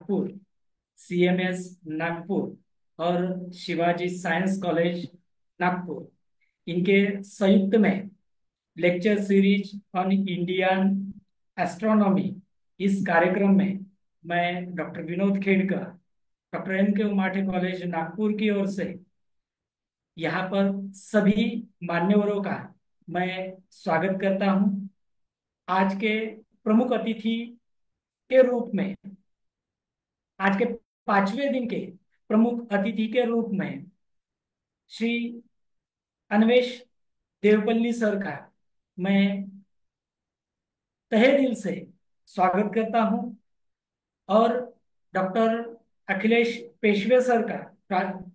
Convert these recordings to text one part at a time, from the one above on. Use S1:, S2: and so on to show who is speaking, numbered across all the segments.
S1: Nagpur, CMS Nagpur और Shivaji science college Nagpur, इनके संयुक्त में lecture series on Indian astronomy, इस कार्यक्रम में मैं doctor Vinod Khedkar, doctor M K Umathe college Nagpur की ओर से यहाँ पर सभी मान्यवरों का मैं स्वागत करता हूँ। आज के प्रमुख अतिथि के रूप में, आज के 5वें दिन के प्रमुख अतिथि के रूप में श्री अन्वेष देवपल्ली सर का मैं तहे दिल से स्वागत करता हूँ। और डॉक्टर अखिलेश पेशवे सर का,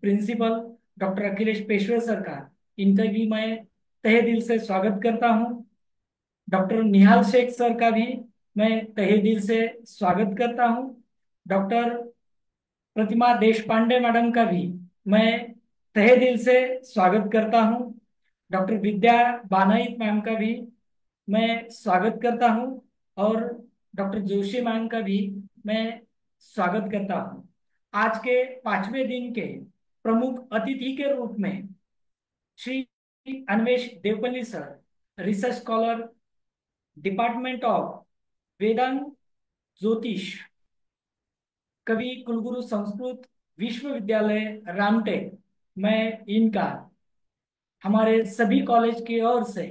S1: principal doctor Akhilesh Peshwe sir का, इनका भी मैं तहे दिल से स्वागत करता हूँ। डॉक्टर निहाल शेख सर का भी मैं तहे दिल से स्वागत करता हूँ। डॉक्टर प्रतिमा देश पांडे मैडम का भी मैं तहे दिल से स्वागत करता हूँ। डॉक्टर विद्या बानाइत मैम का भी मैं स्वागत करता हूँ। और डॉक्टर जोशी मैम का भी मैं स्वागत करता हूँ। आज के 5वें दिन के प्रमुख अतिथि के रूप में Shri Anvesh Devpalli sir, research scholar, department of Vedanta Jyotish, Kavi कुलगुरु संस्कृत विश्वविद्यालय रामटेक, मैं इनका हमारे सभी कॉलेज की ओर से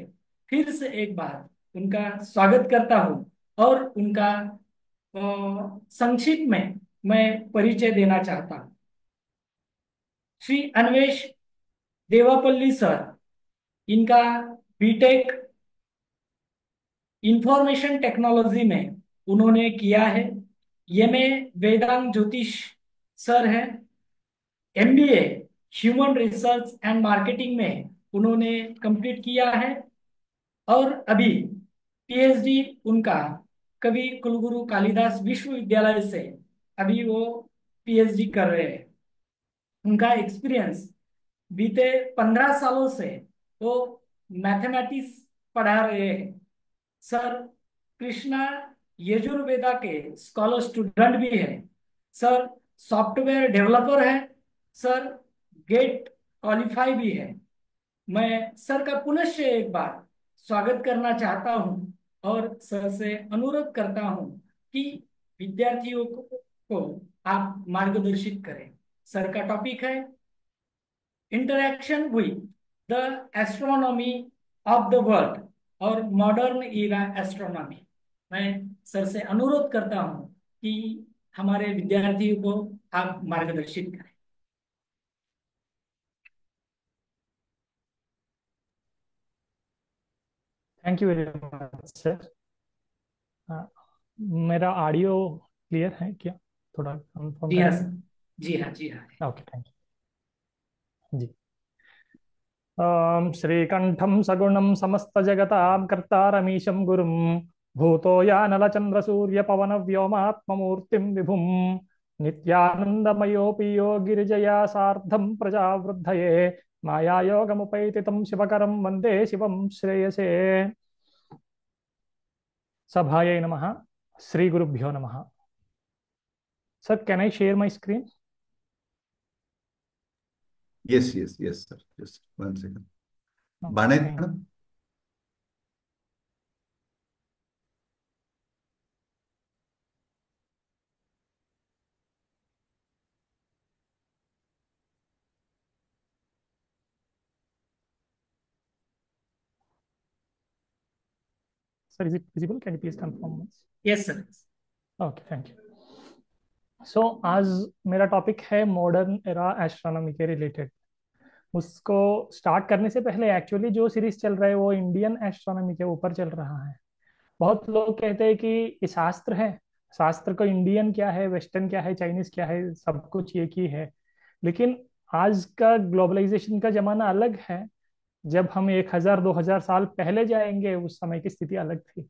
S1: फिर से एक बार उनका स्वागत करता हूं। और उनका संक्षिप्त में मैं परिचय देना चाहता हूं। श्री अन्वेष देवापल्ली सर, इनका बीटेक इंफॉर्मेशन टेक्नोलॉजी में उन्होंने किया है। एमए वेदांत ज्योतिष सर है। MBA human research and marketing में उन्होंने कंप्लीट किया है। और अभी पीएचडी उनका कवि कुलगुरु कालिदास विश्वविद्यालय से अभी वो पीएचडी कर रहे हैं। उनका एक्सपीरियंस बीते 15 सालों से वो मैथमेटिक्स पढ़ा रहे हैं। सर कृष्णा यजुर्वेदा के स्कॉलर स्टूडेंट भी है। सर सॉफ्टवेयर डेवलपर है। सर गेट क्वालिफाई भी है। मैं सर का पुनश्च एक बार स्वागत करना चाहता हूं और सर से अनुरोध करता हूं कि विद्यार्थियों को आप मार्गदर्शित करें। सर का टॉपिक है interaction with the astronomy of the world और मॉडर्न इरा एस्ट्रोनॉमी। मैं सर से अनुरोध करता हूं कि हमारे विद्यार्थियों को आप मार्गदर्शित करें।
S2: Thank you very much sir. मेरा ऑडियो क्लियर है क्या? थोड़ा कंफर्म
S1: जी हाँ
S2: करेंगे।
S1: सर। जी हाँ, जी हाँ।
S2: ओके, थैंक यू जी। श्रीकंठम सगुणम समस्त जगतां कर्तारमीशं गुरुं भूतो यानल सूर्य पवन व्योमात्ममूर्तिं विभुं नित्यानंदमयोऽपि यो गिरिजया सार्धं प्रजावृद्धये मायायोगमुपैति तं शिवकरं वन्दे शिवं श्रेयसे। सभायै नमः। श्री गुरुभ्यो नमः। Sir, can I share my screen?
S3: Yes, yes, yes, sir. Just 1 second.
S2: Okay,
S3: Banait,
S2: thank
S3: madam?
S2: Sir, is it visible? Can you please confirm?
S1: Yes sir.
S2: Okay, thank you. So आज मेरा टॉपिक है modern era astronomy के related. उसको start करने से पहले actually जो series चल रहा है वो इंडियन एस्ट्रोनॉमी के ऊपर चल रहा है। बहुत लोग कहते हैं कि ये शास्त्र है, शास्त्र को इंडियन क्या है, वेस्टर्न क्या है, चाइनीज क्या है, सब कुछ एक ही है। लेकिन आज का ग्लोबलाइजेशन का जमाना अलग है। जब हम 1000 2000 साल पहले जाएंगे उस समय की स्थिति अलग थी।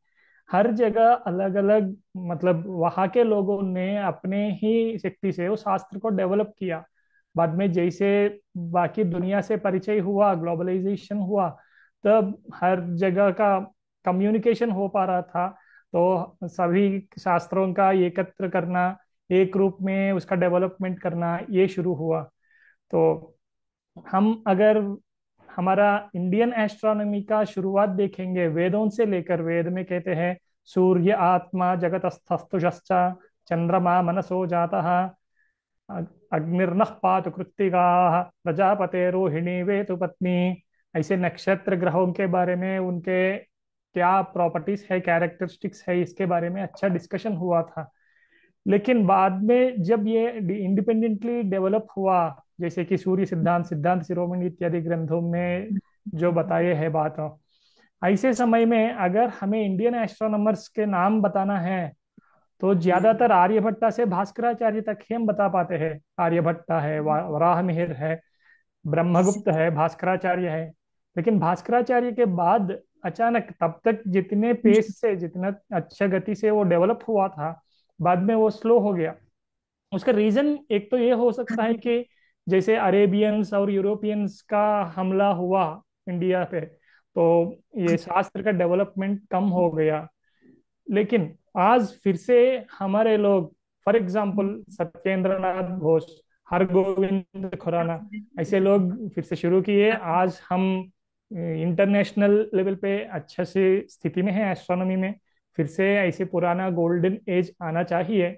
S2: हर जगह अलग अलग, मतलब वहां के लोगों ने अपने ही शक्ति से उस शास्त्र को डेवलप किया। बाद में जैसे बाकी दुनिया से परिचय हुआ, ग्लोबलाइजेशन हुआ, तब हर जगह का कम्युनिकेशन हो पा रहा था। तो सभी शास्त्रों का एकत्र करना, एक रूप में उसका डेवलपमेंट करना, ये शुरू हुआ। तो हम अगर हमारा इंडियन एस्ट्रोनॉमी का शुरुआत देखेंगे वेदों से लेकर, वेद में कहते हैं सूर्य आत्मा जगतस्थस्तुषश्च चंद्रमा मनसो जातः अग्निर्नः पातु कृत्तिकाः प्रजापते रोहिणी वेतु पत्नी। ऐसे नक्षत्र ग्रहों के बारे में, उनके क्या प्रॉपर्टीज है, कैरेक्टरिस्टिक्स है, इसके बारे में अच्छा डिस्कशन हुआ था। लेकिन बाद में जब ये इंडिपेंडेंटली डेवलप हुआ, जैसे कि सूर्य सिद्धांत, सिद्धांत शिरोमणि इत्यादि ग्रंथों में जो बताए हैं बात, ऐसे समय में अगर हमें इंडियन एस्ट्रोनॉमर्स के नाम बताना है तो ज्यादातर आर्यभट्टा से भास्कराचार्य तक ही हम बता पाते हैं। आर्यभट्टा है, वराहमिहिर है, ब्रह्मगुप्त है, भास्कराचार्य है। लेकिन भास्कराचार्य के बाद अचानक तब तक जितने पेस से, जितना अच्छा गति से वो डेवलप हुआ था, बाद में वो स्लो हो गया। उसका रीजन एक तो ये हो सकता है कि जैसे अरेबियंस और यूरोपियंस का हमला हुआ इंडिया पे, तो ये शास्त्र का डेवलपमेंट कम हो गया। लेकिन आज फिर से हमारे लोग, फॉर एग्जाम्पल सत्येंद्र नाथ घोष, हरगोविंद खुराना, ऐसे लोग फिर से शुरू किए। आज हम इंटरनेशनल लेवल पे अच्छे से स्थिति में है एस्ट्रोनॉमी में। फिर से ऐसे पुराना गोल्डन एज आना चाहिए।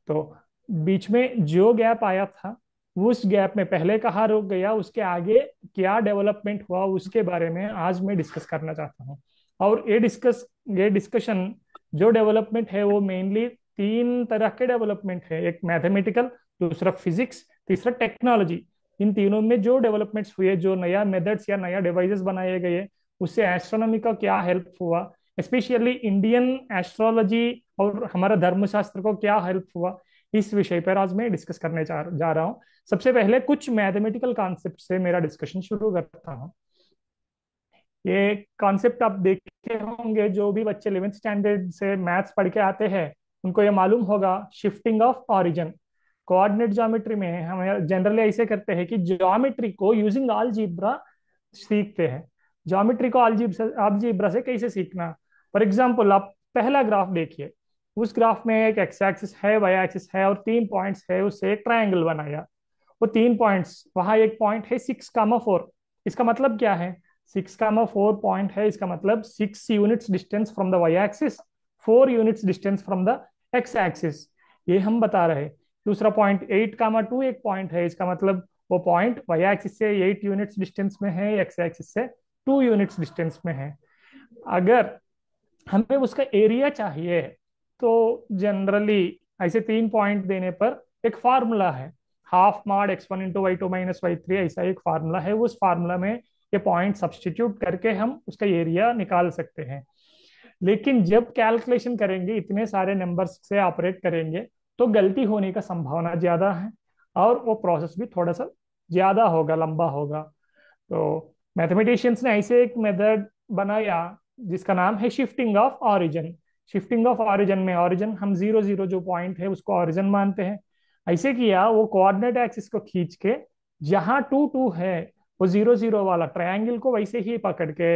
S2: तो बीच में जो गैप आया था, उस गैप में पहले कहाँ रुक गया, उसके आगे क्या डेवलपमेंट हुआ, उसके बारे में आज मैं डिस्कस करना चाहता हूँ। और ये डिस्कशन जो डेवलपमेंट है वो मेनली तीन तरह के डेवलपमेंट है। एक मैथमेटिकल, दूसरा फिजिक्स, तीसरा टेक्नोलॉजी। इन तीनों में जो डेवलपमेंट्स हुए, जो नया मेथड्स या नया डिवाइसेस बनाए गए, उससे एस्ट्रोनॉमी का क्या हेल्प हुआ, स्पेशली इंडियन एस्ट्रोलॉजी और हमारा धर्मशास्त्र को क्या हेल्प हुआ, इस विषय पर आज मैं डिस्कस करने जा रहा हूँ। सबसे पहले कुछ मैथमेटिकल कॉन्सेप्ट से मेरा डिस्कशन शुरू करता हूँ। ये कॉन्सेप्ट आप देखे होंगे, जो भी बच्चे 11th स्टैंडर्ड से मैथ्स पढ़ के आते हैं उनको ये मालूम होगा, shifting of origin. Coordinate geometry में हम जनरली ऐसे करते हैं कि ज्योमेट्री को यूजिंग अलजेब्रा सीखते हैं। ज्योमेट्री को अलजेब्रा से कैसे सीखना? फॉर एग्जाम्पल, आप पहला ग्राफ देखिए। उस ग्राफ में एक एक्स एक्सिस है, वाई एक्सिस है और 3 पॉइंट्स है, उससे एक ट्रायंगल बनाया। वो 3 पॉइंट्स, वहां एक पॉइंट है 6,4। इसका मतलब क्या है? 6,4 पॉइंट है, इसका मतलब 6 units distance from the Y axis, 4 units distance from the X axis. ये हम बता रहे। दूसरा पॉइंट 8,2 एक पॉइंट है, इसका मतलब वो पॉइंट वाई एक्सिस से 8 यूनिट्स डिस्टेंस में है, एक्स एक्सिस से 2 यूनिट्स डिस्टेंस में है। अगर हमें उसका एरिया चाहिए तो जनरली ऐसे 3 पॉइंट देने पर एक फार्मूला है, half mod x1 × y2 - y3, ऐसा एक फार्मूला है। उस फार्मूला में ये पॉइंट सब्सटीट्यूट करके हम उसका एरिया निकाल सकते हैं। लेकिन जब कैलकुलेशन करेंगे, इतने सारे नंबर्स से ऑपरेट करेंगे, तो गलती होने का संभावना ज्यादा है और वो प्रोसेस भी थोड़ा सा ज्यादा होगा, लंबा होगा। तो मैथमेटिशियंस ने ऐसे एक मेथड बनाया जिसका नाम है shifting of origin. Shifting of origin में ऑरिजिन हम 0, 0 जो पॉइंट है उसको ऑरिजिन मानते हैं। ऐसे किया, वो कोऑर्डिनेट एक्सिस को खींच के जहां 2, 2 है, वो 0, 0 वाला ट्रायंगल को वैसे ही पकड़ के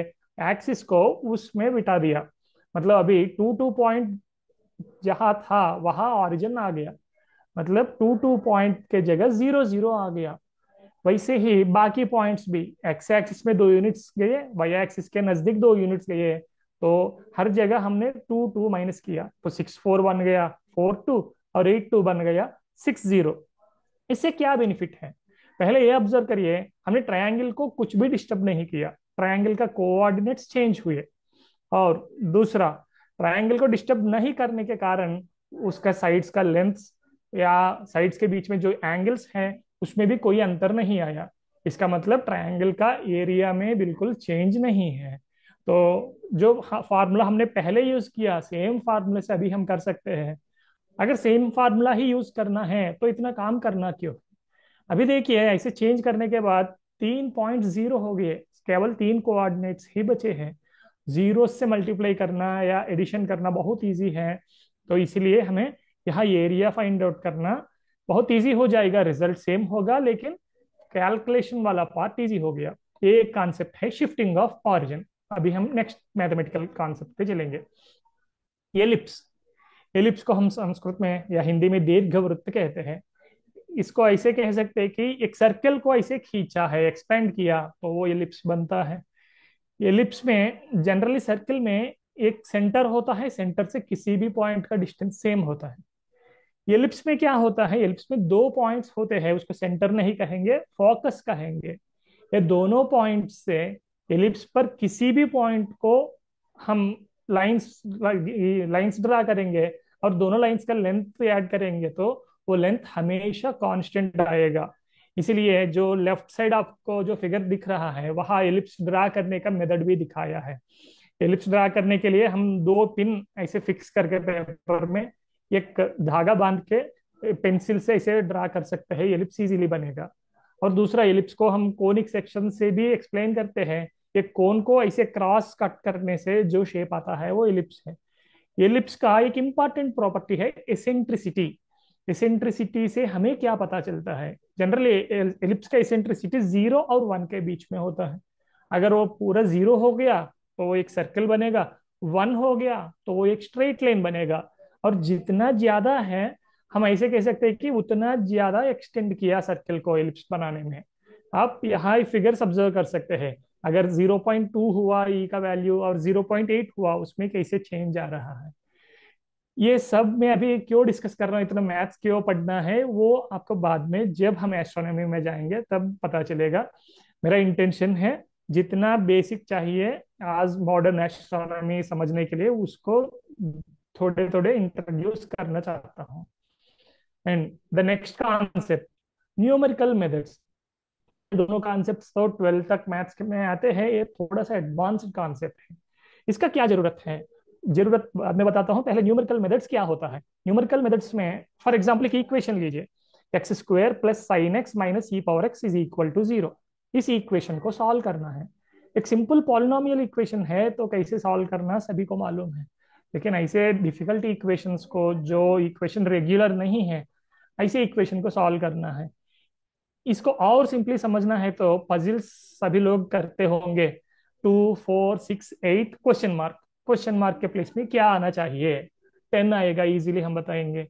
S2: एक्सिस को उसमें बिठा दिया। मतलब अभी 2, 2 पॉइंट जहां था वहां ऑरिजिन आ गया, मतलब 2, 2 पॉइंट के जगह 0, 0 आ गया। वैसे ही बाकी पॉइंट्स भी, एक्स एक्सिस में 2 यूनिट्स गए, वाई एक्सिस के नजदीक 2 यूनिट्स गए, तो हर जगह हमने 2, 2 माइनस किया, तो 6, 4 बन गया 4, 2, और 8, 2 बन गया 6, 0। इससे क्या बेनिफिट है? पहले ये ऑब्जर्व करिए, हमने ट्रायंगल को कुछ भी डिस्टर्ब नहीं किया, ट्रायंगल का कोऑर्डिनेट्स चेंज हुए। और दूसरा, ट्रायंगल को डिस्टर्ब नहीं करने के कारण उसका साइड्स का लेंथ या साइड्स के बीच में जो एंगल्स हैं उसमें भी कोई अंतर नहीं आया। इसका मतलब ट्रायंगल का एरिया में बिल्कुल चेंज नहीं है। तो जो फार्मूला हमने पहले यूज किया, सेम फार्मूले से अभी हम कर सकते हैं। अगर सेम फार्मूला ही यूज करना है तो इतना काम करना क्यों? अभी देखिए, ऐसे चेंज करने के बाद 3.0 हो गए, केवल 3 कोऑर्डिनेट्स ही बचे हैं। जीरो से मल्टीप्लाई करना या एडिशन करना बहुत इजी है, तो इसलिए हमें यहाँ एरिया फाइंड आउट करना बहुत इजी हो जाएगा। रिजल्ट सेम होगा लेकिन कैलकुलेशन वाला पार्ट इजी हो गया। ये एक कॉन्सेप्ट है शिफ्टिंग ऑफ ऑरिजिन। अभी हम नेक्स्ट मैथमेटिकल कॉन्सेप्ट पे चलेंगे। एलिप्स। एलिप्स को हम संस्कृत में या हिंदी में दीर्घवृत्त कहते हैं। इसको ऐसे कह सकते हैं कि एक सर्कल को ऐसे खींचा है, एक्सपेंड किया, तो वो एलिप्स बनता है। एलिप्स में जनरली सर्कल में एक सेंटर होता है, सेंटर से किसी भी पॉइंट का डिस्टेंस सेम होता है। एलिप्स में क्या होता है, एलिप्स में दो पॉइंट्स होते हैं, उसको सेंटर नहीं कहेंगे, फोकस कहेंगे। ये दोनों पॉइंट से एलिप्स पर किसी भी पॉइंट को हम लाइंस लाइंस ड्रा करेंगे और दोनों लाइंस का लेंथ ऐड करेंगे तो वो लेंथ हमेशा कांस्टेंट आएगा। इसीलिए जो लेफ्ट साइड आपको जो फिगर दिख रहा है वहां एलिप्स ड्रा करने का मेथड भी दिखाया है। एलिप्स ड्रा करने के लिए हम दो पिन ऐसे फिक्स करके पेपर में एक धागा बांध के पेंसिल से ऐसे ड्रा कर सकते हैं, एलिप्स इजीली बनेगा। और दूसरा, एलिप्स को हम कोनिक सेक्शन से भी एक्सप्लेन करते हैं। एक कोन को ऐसे क्रॉस कट करने से जो शेप आता है वो एलिप्स है। एलिप्स का एक इंपॉर्टेंट प्रॉपर्टी है एसेंट्रिसिटी। एसेंट्रिसिटी से हमें क्या पता चलता है, जनरली एलिप्स का एसेंट्रिसिटी 0 और 1 के बीच में होता है। अगर वो पूरा 0 हो गया तो वो एक सर्कल बनेगा, 1 हो गया तो वो एक स्ट्रेट लाइन बनेगा। और जितना ज्यादा है, हम ऐसे कह सकते हैं कि उतना ज्यादा एक्सटेंड किया सर्कल को एलिप्स बनाने में। आप यहाँ फिगर्स ऑब्जर्व कर सकते हैं, अगर 0.2 हुआ ई का वैल्यू और 0.8 हुआ, उसमें कैसे चेंज आ रहा है। ये सब मैं अभी क्यों डिस्कस कर रहा हूँ, इतना मैथ्स क्यों पढ़ना है, वो आपको बाद में जब हम एस्ट्रोनॉमी में जाएंगे तब पता चलेगा। मेरा इंटेंशन है जितना बेसिक चाहिए आज मॉडर्न एस्ट्रोनॉमी समझने के लिए, उसको थोड़े थोड़े इंट्रोड्यूस करना चाहता हूँ। And the next concept, numerical methods. दोनों कॉन्सेप्ट तो 12th तक मैथ्स में आते हैं, ये थोड़ा सा एडवांस्ड कॉन्सेप्ट है। इसका क्या जरूरत है, जरूरत बाद में बताता हूँ, पहले न्यूमेरिकल मेथड्स क्या होता है। न्यूमेरिकल मेथड्स में फॉर एग्जांपल एक इक्वेशन लीजिए, x square plus sine x minus e power x is equal to 0। इस इक्वेशन को सॉल्व करना है। एक सिंपल पॉलिनोमियल इक्वेशन है तो कैसे सॉल्व करना सभी को मालूम है। लेकिन ऐसे डिफिकल्ट इक्वेशंस को, जो इक्वेशन रेगुलर नहीं है, ऐसे इक्वेशन को सॉल्व करना है। इसको और सिंपली समझना है तो पजल्स सभी लोग करते होंगे, 2 4 6 8 क्वेश्चन मार्क। क्वेश्चन मार्क के प्लेस में क्या आना चाहिए, 10 आएगा, इजीली हम बताएंगे।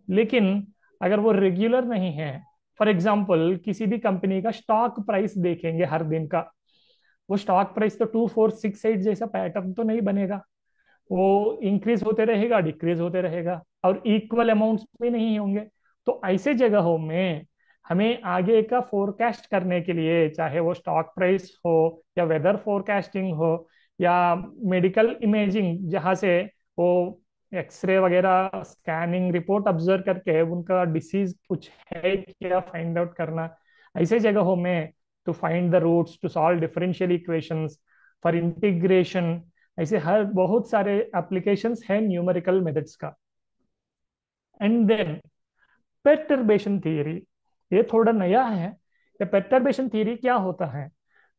S2: लेकिन अगर वो रेगुलर नहीं है, फॉर एग्जाम्पल किसी भी कंपनी का स्टॉक प्राइस देखेंगे हर दिन का, वो स्टॉक प्राइस तो 2 4 6 8 जैसा पैटर्न तो नहीं बनेगा। वो इंक्रीज होते रहेगा, डिक्रीज होते रहेगा, और इक्वल अमाउंट्स भी नहीं होंगे। तो ऐसे जगहों में हमें आगे का फोरकास्ट करने के लिए, चाहे वो स्टॉक प्राइस हो या वेदर फोरकास्टिंग हो या मेडिकल इमेजिंग, जहाँ से वो एक्सरे वगैरह स्कैनिंग रिपोर्ट ऑब्जर्व करके उनका डिसीज कुछ है क्या फाइंड आउट करना, ऐसे जगहों में to find the roots to solve differential equations, for integration, ऐसे हर बहुत सारे एप्लीकेशंस हैं न्यूमेरिकल मेथड्स का। एंड देन पेर्टर्बेशन थियरी, ये थोड़ा नया है। ये पेर्टर्बेशन थियरी क्या होता है,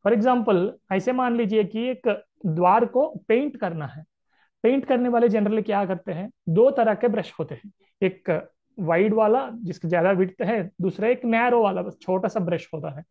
S2: फॉर एग्जांपल ऐसे मान लीजिए कि एक द्वार को पेंट करना है। पेंट करने वाले जनरली क्या करते हैं, दो तरह के ब्रश होते हैं, एक वाइड वाला जिसकी ज्यादा विड्थ है, दूसरा एक नैरो वाला बस छोटा सा ब्रश होता है।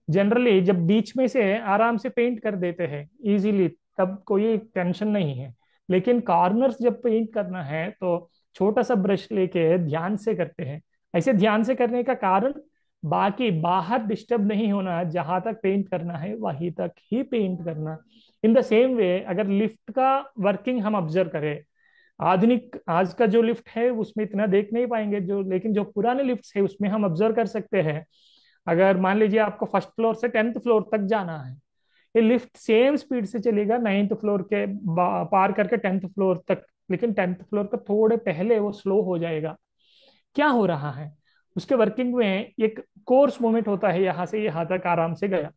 S2: जनरली जब बीच में से आराम से पेंट कर देते हैं इजीली, तब कोई टेंशन नहीं है। लेकिन कॉर्नर्स जब पेंट करना है तो छोटा सा ब्रश लेके ध्यान से करते हैं। ऐसे ध्यान से करने का कारण, बाकी बाहर डिस्टर्ब नहीं होना, जहां तक पेंट करना है वहीं तक ही पेंट करना। इन द सेम वे अगर लिफ्ट का वर्किंग हम ऑब्जर्व करें, आधुनिक आज का जो लिफ्ट है उसमें इतना देख नहीं पाएंगे, जो लेकिन जो पुराने लिफ्ट है उसमें हम ऑब्जर्व कर सकते हैं। अगर मान लीजिए आपको फर्स्ट फ्लोर से 10th फ्लोर तक जाना है, ये लिफ्ट सेम स्पीड से चलेगा 9th फ्लोर के पार करके 10th फ्लोर तक, लेकिन 10th फ्लोर का थोड़े पहले वो स्लो हो जाएगा। क्या हो रहा है, उसके वर्किंग में एक कोर्स मूवमेंट होता है, यहाँ से यहाँ तक आराम से गया।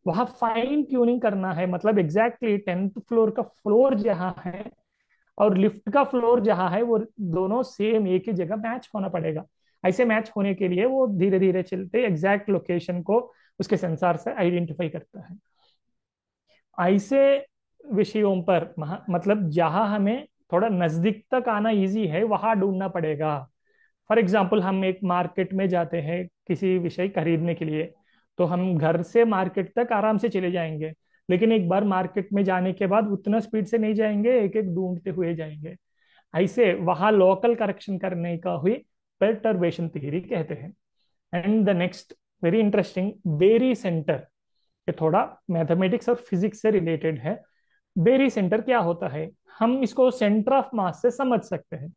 S2: वहां फाइन ट्यूनिंग करना है, मतलब एग्जैक्टली 10th फ्लोर का फ्लोर जहाँ है और लिफ्ट का फ्लोर जहाँ है, वो दोनों सेम एक ही जगह मैच होना पड़ेगा। ऐसे मैच होने के लिए वो धीरे धीरे चलते एग्जैक्ट लोकेशन को उसके सेंसर से आइडेंटिफाई करता है। ऐसे विषयों पर मतलब जहां हमें थोड़ा नजदीक तक आना इजी है वहां ढूंढना पड़ेगा। फॉर एग्जाम्पल हम एक मार्केट में जाते हैं किसी विषय खरीदने के लिए, तो हम घर से मार्केट तक आराम से चले जाएंगे, लेकिन एक बार मार्केट में जाने के बाद उतना स्पीड से नहीं जाएंगे, एक एक ढूंढते हुए जाएंगे। ऐसे वहां लोकल करेक्शन करने का हुई परटर्बेशन थ्योरी कहते हैं। And the next very interesting, barycentre, ये थोड़ा मैथमेटिक्स और फिजिक्स से रिलेटेड है। बेरी सेंटर क्या होता है, हम इसको सेंटर ऑफ मास से समझ सकते हैं।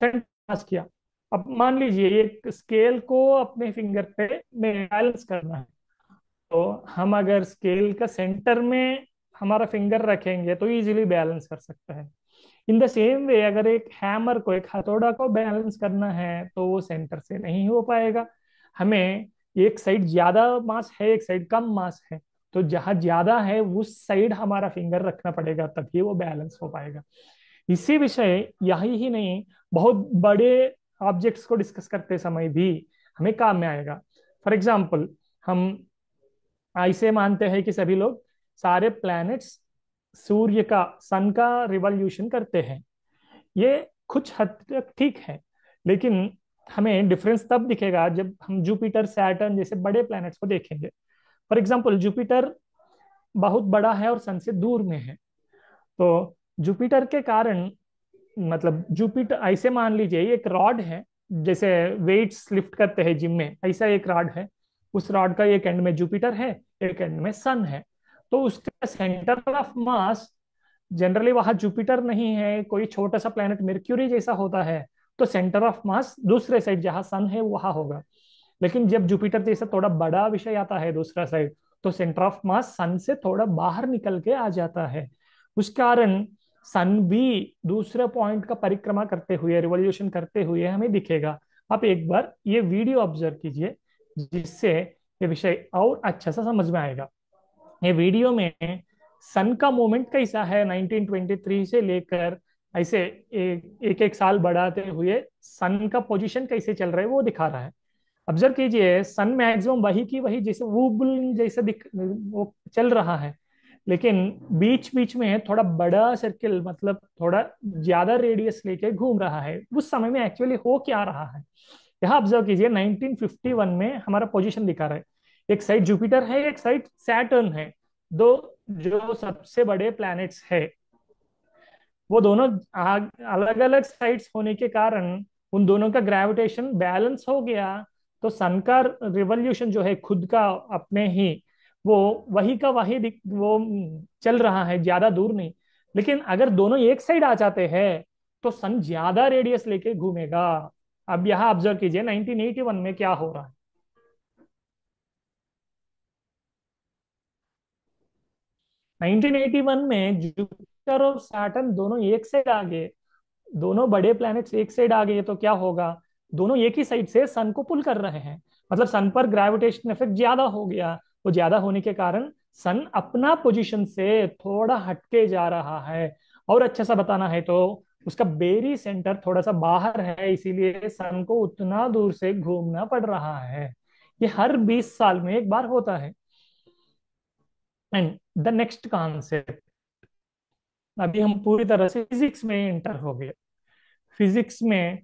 S2: सेंटर मास किया, अब मान लीजिए एक स्केल को अपने फिंगर पे बैलेंस करना है, तो हम अगर स्केल का सेंटर में हमारा फिंगर रखेंगे तो इजीली बैलेंस कर सकते हैं। इन द सेम वे अगर एक हैमर को, एक हथौड़ा को बैलेंस करना है तो वो सेंटर से नहीं हो पाएगा। हमें एक साइड ज्यादा मास है, एक साइड कम मास है, तो जहां ज्यादा है उस साइड हमारा फिंगर रखना पड़ेगा, तभी वो बैलेंस हो पाएगा। इसी विषय यही ही नहीं, बहुत बड़े ऑब्जेक्ट्स को डिस्कस करते समय भी हमें काम में आएगा। फॉर एग्जाम्पल, हम ऐसे मानते हैं कि सभी लोग सारे प्लैनेट्स सूर्य का, सन का रिवॉल्यूशन करते हैं। ये कुछ हद तक ठीक है, लेकिन हमें डिफरेंस तब दिखेगा जब हम जुपिटर, सैटर्न जैसे बड़े प्लैनेट्स को देखेंगे। फॉर एग्जाम्पल, जुपिटर बहुत बड़ा है और सन से दूर में है, तो जुपिटर के कारण, मतलब जुपिटर ऐसे मान लीजिए एक रॉड है, जैसे वेट्स लिफ्ट करते हैं जिम में, ऐसा एक रॉड है। उस रॉड का एक एंड में जुपिटर है, एक एंड में सन है। तो उसका सेंटर ऑफ मास जनरली वहां जुपिटर नहीं है, कोई छोटा सा प्लेनेट मर्क्यूरी जैसा होता है, तो सेंटर ऑफ मास दूसरे साइड जहां सन है वहां होगा। लेकिन जब जुपिटर जैसा थोड़ा बड़ा विषय आता है दूसरा साइड, तो सेंटर ऑफ मास सन से थोड़ा बाहर निकल के आ जाता है। उस कारण सन भी दूसरे पॉइंट का परिक्रमा करते हुए, रिवॉल्यूशन करते हुए हमें दिखेगा। आप एक बार ये वीडियो ऑब्जर्व कीजिए, जिससे ये विषय और अच्छा सा समझ में आएगा। ये वीडियो में सन का मूवमेंट कैसा है 1923 से लेकर ऐसे एक एक साल बढ़ाते हुए सन का पोजीशन कैसे चल रहा है वो दिखा रहा है। ऑब्जर्व कीजिए, सन मैक्सिमम वही की वही जैसे वूबल जैसे दिख वो चल रहा है, लेकिन बीच बीच में थोड़ा बड़ा सर्किल, मतलब थोड़ा ज्यादा रेडियस लेके घूम रहा है। उस समय में एक्चुअली हो क्या रहा है, यहाँ ऑब्जर्व कीजिए। 1951 में हमारा पोजीशन दिखा रहा है, एक साइड जुपिटर है, एक साइड सैटर्न है। दो जो सबसे बड़े प्लैनेट्स है, वो दोनों अलग अलग साइड्स होने के कारण उन दोनों का ग्रेविटेशन बैलेंस हो गया। तो सन का रिवॉल्यूशन जो है खुद का अपने ही, वो वही का वही वो चल रहा है, ज्यादा दूर नहीं। लेकिन अगर दोनों एक साइड आ जाते हैं तो सन ज्यादा रेडियस लेके घूमेगा। अब यहाँ ऑब्जर्व कीजिए 1981 में क्या हो रहा है। 1981 में जुपिटर और सैटर्न दोनों एक साइड आ गए, दोनों बड़े प्लैनेट्स एक साइड आ गए, तो क्या होगा, दोनों एक ही साइड से सन को पुल कर रहे हैं। मतलब सन पर ग्रेविटेशन इफेक्ट ज्यादा हो गया। वो ज्यादा होने के कारण सन अपना पोजीशन से थोड़ा हटके जा रहा है। और अच्छा सा बताना है तो उसका बेरी सेंटर थोड़ा सा बाहर है, इसीलिए सन को उतना दूर से घूमना पड़ रहा है। ये हर 20 साल में एक बार होता है। एंड द नेक्स्ट कॉन्सेप्ट, अभी हम पूरी तरह से फिजिक्स में एंटर हो गए। फिजिक्स में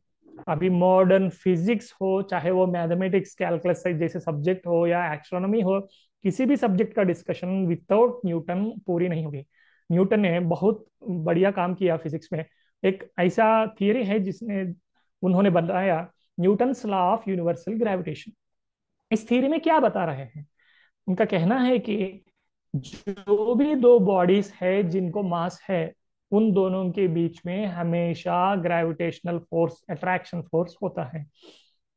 S2: अभी मॉडर्न फिजिक्स हो, चाहे वो मैथमेटिक्स, कैलकुलस जैसे सब्जेक्ट हो या एस्ट्रोनॉमी हो, किसी भी सब्जेक्ट का डिस्कशन विदाउट न्यूटन पूरी नहीं होगी। न्यूटन ने बहुत बढ़िया काम किया फिजिक्स में। एक ऐसा थियरी है जिसने उन्होंने बताया, Newton's law of universal gravitation. इस थियरी में क्या बता रहे हैं, उनका कहना है कि जो भी दो बॉडीज है जिनको मास है, उन दोनों के बीच में हमेशा ग्रेविटेशनल फोर्स, अट्रैक्शन फोर्स होता है।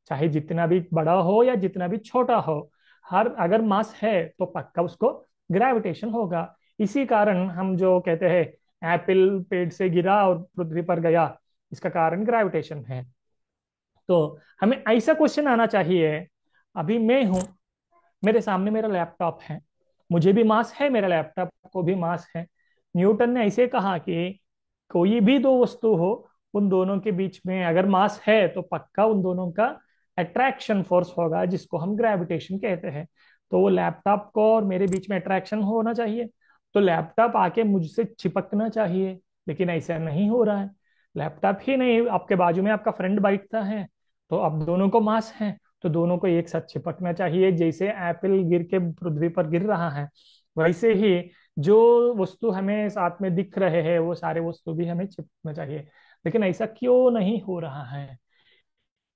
S2: चाहे जितना भी बड़ा हो या जितना भी छोटा हो, हर अगर मास है तो पक्का उसको ग्रेविटेशन होगा। इसी कारण हम जो कहते हैं एप्पल पेड़ से गिरा और पृथ्वी पर गया, इसका कारण ग्रेविटेशन है। तो हमें ऐसा क्वेश्चन आना चाहिए, अभी मैं हूं, मेरे सामने मेरा लैपटॉप है, मुझे भी मास है, मेरा लैपटॉप को भी मास है। न्यूटन ने ऐसे कहा कि कोई भी दो वस्तु हो, उन दोनों के बीच में अगर मास है तो पक्का उन दोनों का अट्रैक्शन फोर्स होगा, जिसको हम ग्रेविटेशन कहते हैं। तो वो लैपटॉप को और मेरे बीच में अट्रैक्शन होना चाहिए, तो लैपटॉप आके मुझसे चिपकना चाहिए, लेकिन ऐसा नहीं हो रहा है। लैपटॉप ही नहीं, आपके बाजू में आपका फ्रेंड बैठता है, तो अब दोनों को मास है, तो दोनों को एक साथ चिपकना चाहिए। जैसे एप्पल गिर के पृथ्वी पर गिर रहा है, वैसे ही जो वस्तु हमें साथ में दिख रहे हैं वो सारे वस्तु भी हमें चिपकना चाहिए, लेकिन ऐसा क्यों नहीं हो रहा है?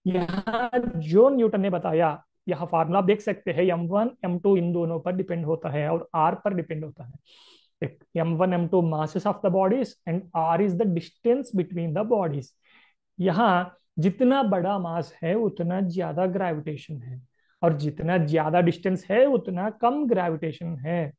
S2: यहाँ जो न्यूटन ने बताया, यहाँ फार्मूला आप देख सकते हैं, m1 m2 इन दोनों पर डिपेंड होता है और r पर डिपेंड होता है। m1 m2 masses of the bodies and r is the distance between the bodies. यहाँ जितना बड़ा मास है उतना ज्यादा ग्रेविटेशन है, और जितना ज्यादा डिस्टेंस है उतना कम ग्रेविटेशन है।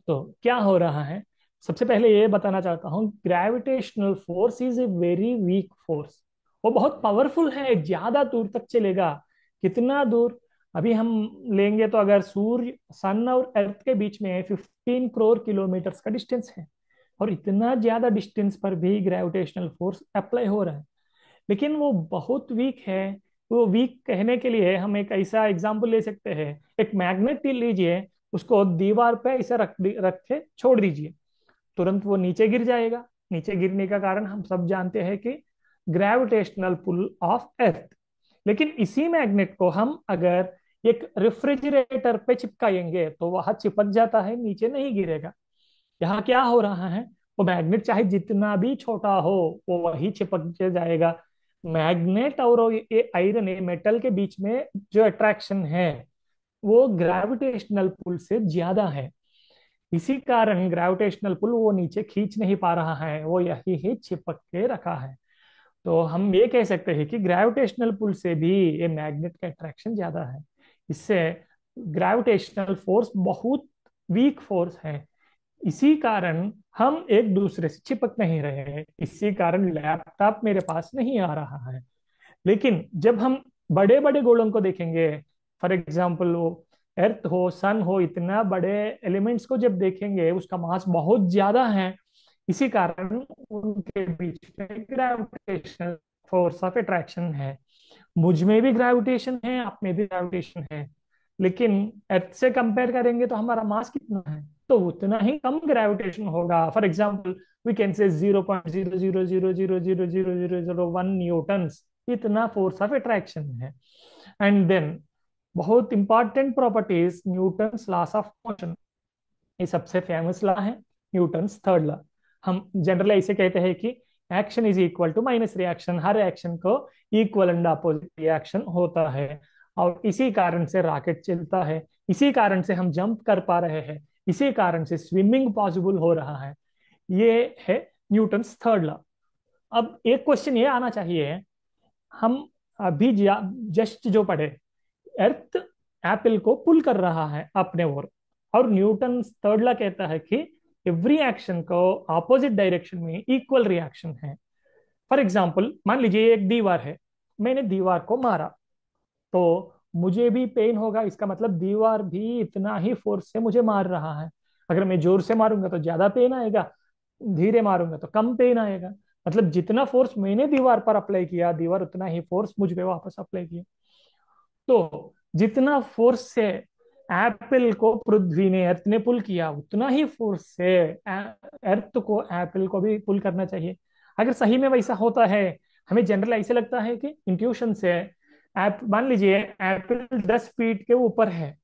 S2: तो क्या हो रहा है, सबसे पहले ये बताना चाहता हूँ, gravitational force is a very weak force. वो बहुत पावरफुल है, ज्यादा दूर तक चलेगा। कितना दूर? अभी हम लेंगे तो अगर सूर्य, सन और अर्थ के बीच में 15 करोड़ किलोमीटर का डिस्टेंस है, और इतना ज्यादा डिस्टेंस पर भी ग्रेविटेशनल फोर्स अप्लाई हो रहा है, लेकिन वो बहुत वीक है। वो वीक कहने के लिए हम एक ऐसा एग्जाम्पल ले सकते हैं, एक मैग्नेट लीजिए, उसको दीवार पे ऐसा रख के छोड़ दीजिए, तुरंत वो नीचे गिर जाएगा। नीचे गिरने का कारण हम सब जानते हैं कि ग्रेविटेशनल पुल ऑफ अर्थ। लेकिन इसी मैग्नेट को हम अगर एक रेफ्रिजरेटर पे चिपकाएंगे तो वह चिपक जाता है, नीचे नहीं गिरेगा। यहाँ क्या हो रहा है, वो मैग्नेट चाहे जितना भी छोटा हो वो वही चिपक के जाएगा। मैग्नेट और ये आयरन, ये मेटल के बीच में जो अट्रैक्शन है वो ग्रेविटेशनल पुल से ज्यादा है। इसी कारण ग्रेविटेशनल पुल वो नीचे खींच नहीं पा रहा है, वो यही ही चिपक के रखा है। तो हम ये कह सकते हैं कि ग्रेविटेशनल पुल से भी ये मैग्नेट का अट्रैक्शन ज्यादा है। इससे ग्रेविटेशनल फोर्स बहुत वीक फोर्स है। इसी कारण हम एक दूसरे से चिपक नहीं रहे हैं, इसी कारण लैपटॉप मेरे पास नहीं आ रहा है। लेकिन जब हम बड़े बड़े गोलों को देखेंगे, फॉर एग्जाम्पल वो अर्थ हो, सन हो, इतना बड़े एलिमेंट्स को जब देखेंगे उसका मास बहुत ज्यादा है, इसी कारण उनके बीच में ग्रेविटेशनल फोर्स ऑफ अट्रैक्शन है। मुझ में भी ग्रेविटेशन है, आप में भी ग्रेविटेशन है, लेकिन अर्थ से कंपेयर करेंगे तो हमारा मास कितना है, तो उतना ही कम ग्रेविटेशन होगा। For example we can say 0.000000001 newton, इतना फोर्स ऑफ अट्रैक्शन है। एंड देन बहुत important properties, Newton's laws of motion, ये सबसे फेमस लॉ है, न्यूटन्स थर्ड लॉ। हम जनरली ऐसे कहते हैं कि action is equal to minus reaction, हर एक्शन को इक्वल एंड अपोजिट रिएक्शन होता है, और इसी कारण से रॉकेट चलता है, इसी कारण से हम जंप कर पा रहे हैं, इसी कारण से स्विमिंग पॉसिबल हो रहा है। ये है न्यूटन्स थर्ड लॉ। अब एक क्वेश्चन ये आना चाहिए, हम अभी जस्ट जो पढ़े, अर्थ एप्पल को पुल कर रहा है अपने ओर, और न्यूटन थर्ड लॉ कहता है कि एवरी एक्शन को ऑपोजिट डायरेक्शन में इक्वल रिएक्शन है। फॉर एग्जाम्पल मान लीजिए एक दीवार है, मैंने दीवार को मारा तो मुझे भी पेन होगा, इसका मतलब दीवार भी इतना ही फोर्स से मुझे मार रहा है। अगर मैं जोर से मारूंगा तो ज्यादा पेन आएगा, धीरे मारूंगा तो कम पेन आएगा। मतलब जितना फोर्स मैंने दीवार पर अप्लाई किया, दीवार उतना ही फोर्स मुझ पे वापस अप्लाई किया। तो जितना फोर्स से एप्पल को पृथ्वी ने, अर्थ ने पुल किया, उतना ही फोर्स से अर्थ को, एप्पल को भी पुल करना चाहिए। अगर सही में वैसा होता है, हमें जनरल ऐसे लगता है कि इंट्यूशन से, मान लीजिए एप्पल 10 फीट के ऊपर है,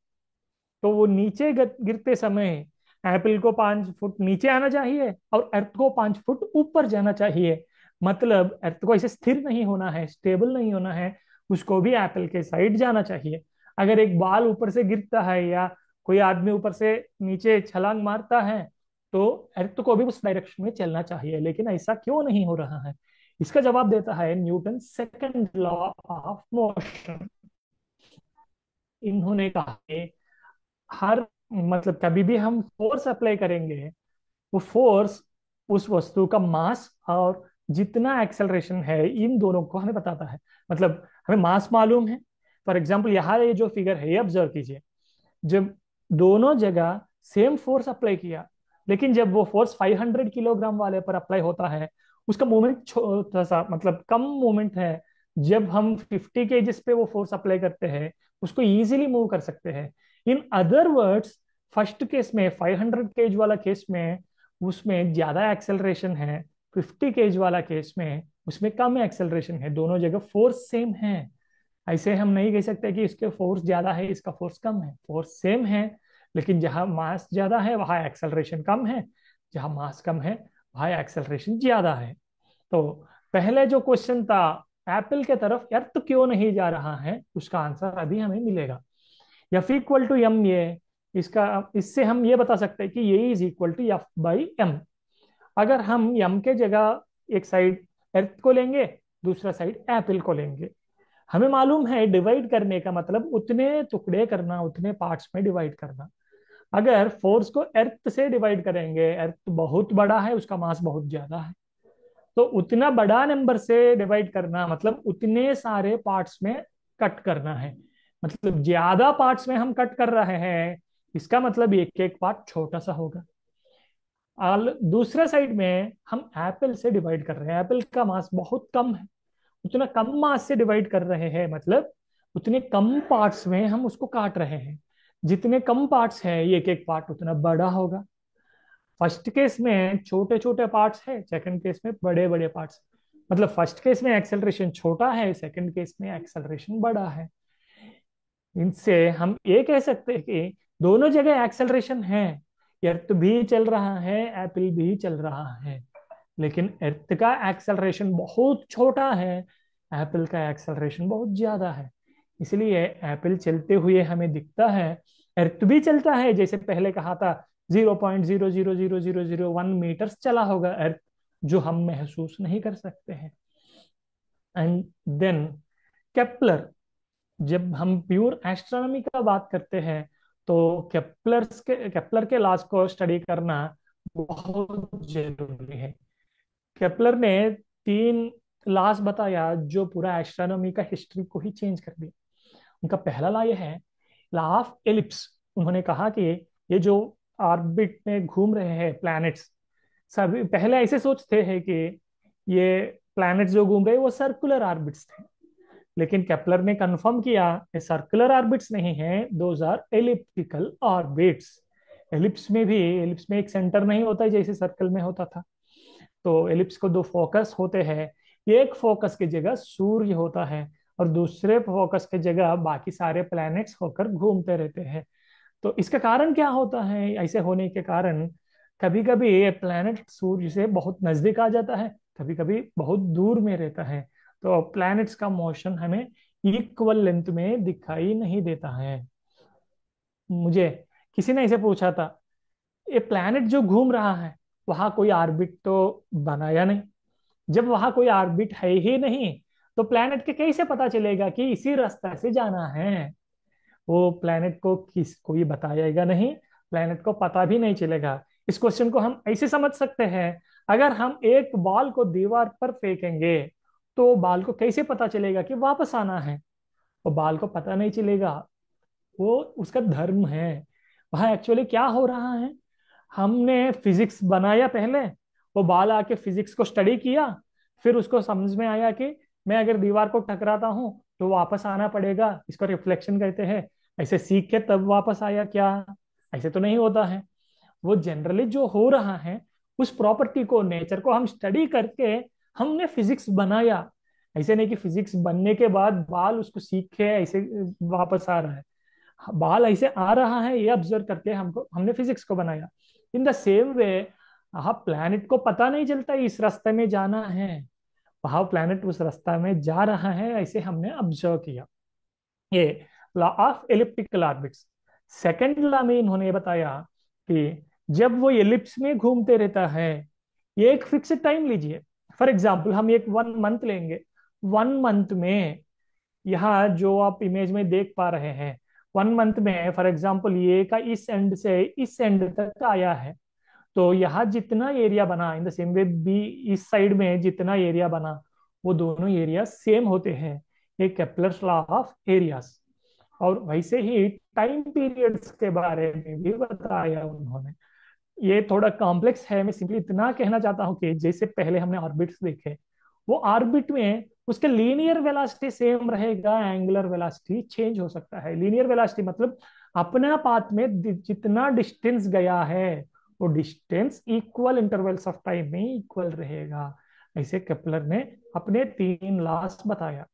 S2: तो वो नीचे गिरते समय एप्पल को 5 फुट नीचे आना चाहिए और अर्थ को 5 फुट ऊपर जाना चाहिए। मतलब अर्थ को ऐसे स्थिर नहीं होना है, स्टेबल नहीं होना है, उसको भी एप्पल के साइड जाना चाहिए। अगर एक बाल ऊपर से गिरता है या कोई आदमी ऊपर से नीचे छलांग मारता है, तो अर्थ को भी उस डायरेक्शन में चलना चाहिए, लेकिन ऐसा क्यों नहीं हो रहा है? इसका जवाब देता है Newton second law of motion. इन्होंने कहा कि हर, मतलब कभी भी हम फोर्स अप्लाई करेंगे, वो फोर्स उस वस्तु का मास और जितना एक्सेलरेशन है, इन दोनों को हमें बताता है। मतलब हमें मास मालूम है, फॉर एग्जाम्पल यहाँ ये जो फिगर है ये ऑब्जर्व कीजिए, जब दोनों जगह सेम फोर्स अप्लाई किया, लेकिन जब वो फोर्स 500 किलोग्राम वाले पर अप्लाई होता है, उसका मोमेंट छोटा सा, मतलब कम मोमेंट है। जब हम 50 केजीस पे वो फोर्स अप्लाई करते हैं, उसको इजीली मूव कर सकते हैं। In other words, first case में 500 केज वाला केस में उसमें ज्यादा एक्सेलरेशन है, 50 केज वाला केस में उसमें कम एक्सेलरेशन है, दोनों जगह फोर्स सेम है। ऐसे हम नहीं कह सकते कि इसके फोर्स ज्यादा है, इसका फोर्स कम है, फोर्स सेम है, लेकिन जहां मास ज्यादा है वहां एक्सेलरेशन कम है, जहां मास कम है वहां एक्सेलरेशन ज्यादा है। तो पहले जो क्वेश्चन था एप्पल के तरफ अर्थ क्यों नहीं जा रहा है, उसका आंसर अभी हमें मिलेगा। एफ इक्वल टू एम, ये इसका, इससे हम ये बता सकते हैं कि ये is equal to F by M. अगर हम एम के जगह एक साइड अर्थ को लेंगे, दूसरा साइड एप्पल को लेंगे, हमें मालूम है डिवाइड करने का मतलब उतने टुकड़े करना, उतने पार्ट्स में डिवाइड करना। अगर फोर्स को अर्थ से डिवाइड करेंगे, अर्थ बहुत बड़ा है, उसका मास बहुत ज्यादा है, तो उतना बड़ा नंबर से डिवाइड करना मतलब उतने सारे पार्ट्स में कट करना है। मतलब ज्यादा पार्ट्स में हम कट कर रहे हैं, इसका मतलब एक एक पार्ट छोटा सा होगा। और दूसरा साइड में हम एप्पल से डिवाइड कर रहे हैं, एप्पल का मास बहुत कम है, उतना कम मास से डिवाइड कर रहे हैं, मतलब उतने कम पार्ट्स में हम उसको काट रहे हैं। जितने कम पार्ट्स हैं एक एक पार्ट उतना बड़ा होगा। फर्स्ट केस में छोटे छोटे पार्ट्स है, सेकंड केस में बड़े बड़े पार्ट्स। मतलब फर्स्ट केस में एक्सेलरेशन छोटा है, सेकंड केस में एक्सेलरेशन बड़ा है। इनसे हम ये कह सकते हैं कि दोनों जगह एक्सेलरेशन है, अर्थ भी चल रहा है, एप्पल भी चल रहा है, लेकिन अर्थ का एक्सेलरेशन बहुत छोटा है, एप्पल का एक्सेलरेशन बहुत ज्यादा है। इसलिए एप्पल चलते हुए हमें दिखता है, अर्थ भी चलता है, जैसे पहले कहा था 0.000001 मीटर्स चला होगा अर्थ, जो हम महसूस नहीं कर सकते हैं। एंड देन केपलर, जब हम प्योर एस्ट्रोनॉमी का बात करते हैं तो केपलर के लॉज को स्टडी करना बहुत जरूरी है। केपलर ने 3 लॉज बताया जो पूरा एस्ट्रोनॉमी का हिस्ट्री को ही चेंज कर दिया। उनका पहला लॉ ये है, लॉ ऑफ एलिप्स। उन्होंने कहा कि ये जो ऑर्बिट में घूम रहे हैं प्लैनेट्स, सभी पहले ऐसे सोचते हैं कि ये प्लैनेट्स जो घूम रहे हैं वो सर्कुलर ऑर्बिट्स थे, लेकिन केपलर ने कंफर्म किया ये सर्कुलर ऑर्बिट्स नहीं है, those are elliptical orbits. Ellipse में एक सेंटर नहीं होता है जैसे सर्कल में होता था। तो एलिप्स को 2 फोकस होते हैं, एक फोकस की जगह सूर्य होता है और दूसरे फोकस की जगह बाकी सारे प्लैनेट्स होकर घूमते रहते हैं। तो इसका कारण क्या होता है, ऐसे होने के कारण कभी कभी ये प्लैनेट सूर्य से बहुत नजदीक आ जाता है, कभी कभी बहुत दूर में रहता है। तो प्लैनेट्स का मोशन हमें इक्वल लेंथ में दिखाई नहीं देता है। मुझे किसी ने इसे पूछा था, ये प्लैनेट जो घूम रहा है वहां कोई ऑर्बिट तो बनाया नहीं, जब वहां कोई ऑर्बिट है ही नहीं तो प्लैनेट के कैसे पता चलेगा कि इसी रास्ते से जाना है। वो प्लैनेट को किस कोई बताएगा नहीं, प्लैनेट को पता भी नहीं चलेगा। इस क्वेश्चन को हम ऐसे समझ सकते हैं, अगर हम एक बॉल को दीवार पर फेंकेंगे तो बॉल को कैसे पता चलेगा कि वापस आना है, वो बॉल को पता नहीं चलेगा, वो उसका धर्म है। वहां एक्चुअली क्या हो रहा है, हमने फिजिक्स बनाया पहले, वो बाल आके फिजिक्स को स्टडी किया, फिर उसको समझ में आया कि मैं अगर दीवार को टकराता हूं तो वापस आना पड़ेगा, इसको रिफ्लेक्शन कहते हैं। ऐसे सीख के तब वापस आया क्या, ऐसे तो नहीं होता है। वो जनरली जो हो रहा है उस प्रॉपर्टी को, नेचर को हम स्टडी करके हमने फिजिक्स बनाया। ऐसे नहीं कि फिजिक्स बनने के बाद बाल उसको सीख के ऐसे वापस आ रहा है, बाल ऐसे आ रहा है ये ऑब्जर्व करके हमको हमने फिजिक्स को बनाया। इन द सेम वे हाँ, प्लैनेट को पता नहीं चलता इस रास्ते में जाना है, वहां प्लैनेट उस रास्ता में जा रहा है, ऐसे हमने ऑब्जर्व किया। ये law of elliptical orbits. Second law में इन्होंने ये बताया कि जब वो एलिप्स में घूमते रहता है, ये एक फिक्स्ड टाइम लीजिए, फॉर एग्जाम्पल हम एक 1 मंथ लेंगे। 1 मंथ में यहाँ जो आप इमेज में देख पा रहे हैं, 1 मंथ में फॉर एग्जाम्पल ये का इस एंड से इस एंड तक आया है, तो यहाँ जितना एरिया बना in the same way B, इस साइड में जितना एरिया बना वो दोनों एरिया सेम होते हैं। ये केपलर्स लॉ ऑफ एरियाज। और वैसे ही टाइम पीरियड्स के बारे में भी बताया उन्होंने। ये थोड़ा कॉम्प्लेक्स है, मैं सिंपली इतना कहना चाहता हूँ कि जैसे पहले हमने ऑर्बिट्स देखे, वो ऑर्बिट में उसके लीनियर वेलोसिटी सेम रहेगा, एंगुलर वेलोसिटी चेंज हो सकता है। लीनियर वेलोसिटी मतलब अपना पाथ में जितना डिस्टेंस गया है वो distance equal intervals of time में इक्वल रहेगा। ऐसे केपलर ने अपने 3 लॉस बताया।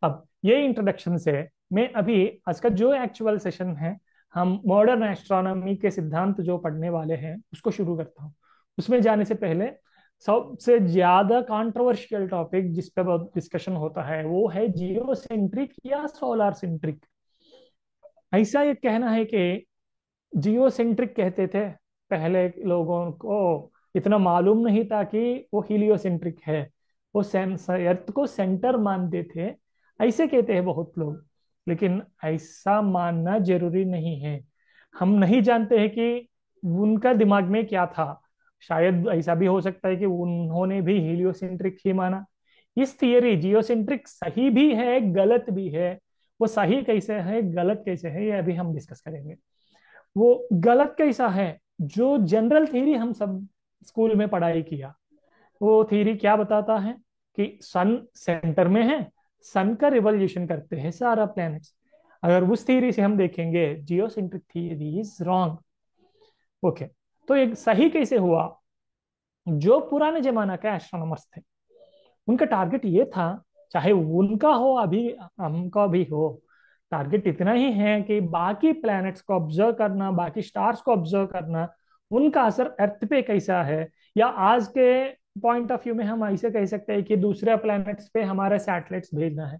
S2: अब ये इंट्रोडक्शन से मैं अभी आज का जो एक्चुअल सेशन है हम मॉडर्न एस्ट्रोनॉमी के सिद्धांत जो पढ़ने वाले हैं उसको शुरू करता हूँ। उसमें जाने से पहले सबसे ज्यादा कंट्रोवर्शियल टॉपिक जिस पे बहुत डिस्कशन होता है वो है जियोसेंट्रिक या सोलर सेंट्रिक। ऐसा ये कहना है कि जियोसेंट्रिक कहते थे पहले लोगों को, इतना मालूम नहीं था कि वो हीलियोसेंट्रिक है। वो अर्थ को सेंटर मानते थे, ऐसे कहते हैं बहुत लोग। लेकिन ऐसा मानना जरूरी नहीं है। हम नहीं जानते हैं कि उनका दिमाग में क्या था। शायद ऐसा भी हो सकता है कि उन्होंने भी हीलियोसेंट्रिक ही माना। इस थियरी जियोसेंट्रिक सही भी है गलत भी है। वो सही कैसे है गलत कैसे है ये अभी हम डिस्कस करेंगे। वो गलत कैसा है, जो जनरल थ्योरी हम सब स्कूल में पढ़ाई किया, वो थ्योरी क्या बताता है कि सन सेंटर में है, सन का रिवॉल्यूशन करते हैं सारा प्लैनेट्स। अगर उस थ्योरी से हम देखेंगे geocentric theory is wrong. Okay, तो ये सही कैसे हुआ? जो पुराने जमाना के एस्ट्रोनॉमर्स थे उनका टारगेट ये था, चाहे उनका हो अभी हमका भी हो, टारगेट इतना ही है कि बाकी प्लैनेट्स को ऑब्जर्व करना, बाकी स्टार्स को ऑब्जर्व करना, उनका असर अर्थ पे कैसा है। या आज के पॉइंट ऑफ व्यू में हम ऐसे कह सकते हैं कि दूसरे प्लैनेट्स पे हमारे सैटेलाइट्स भेजना है।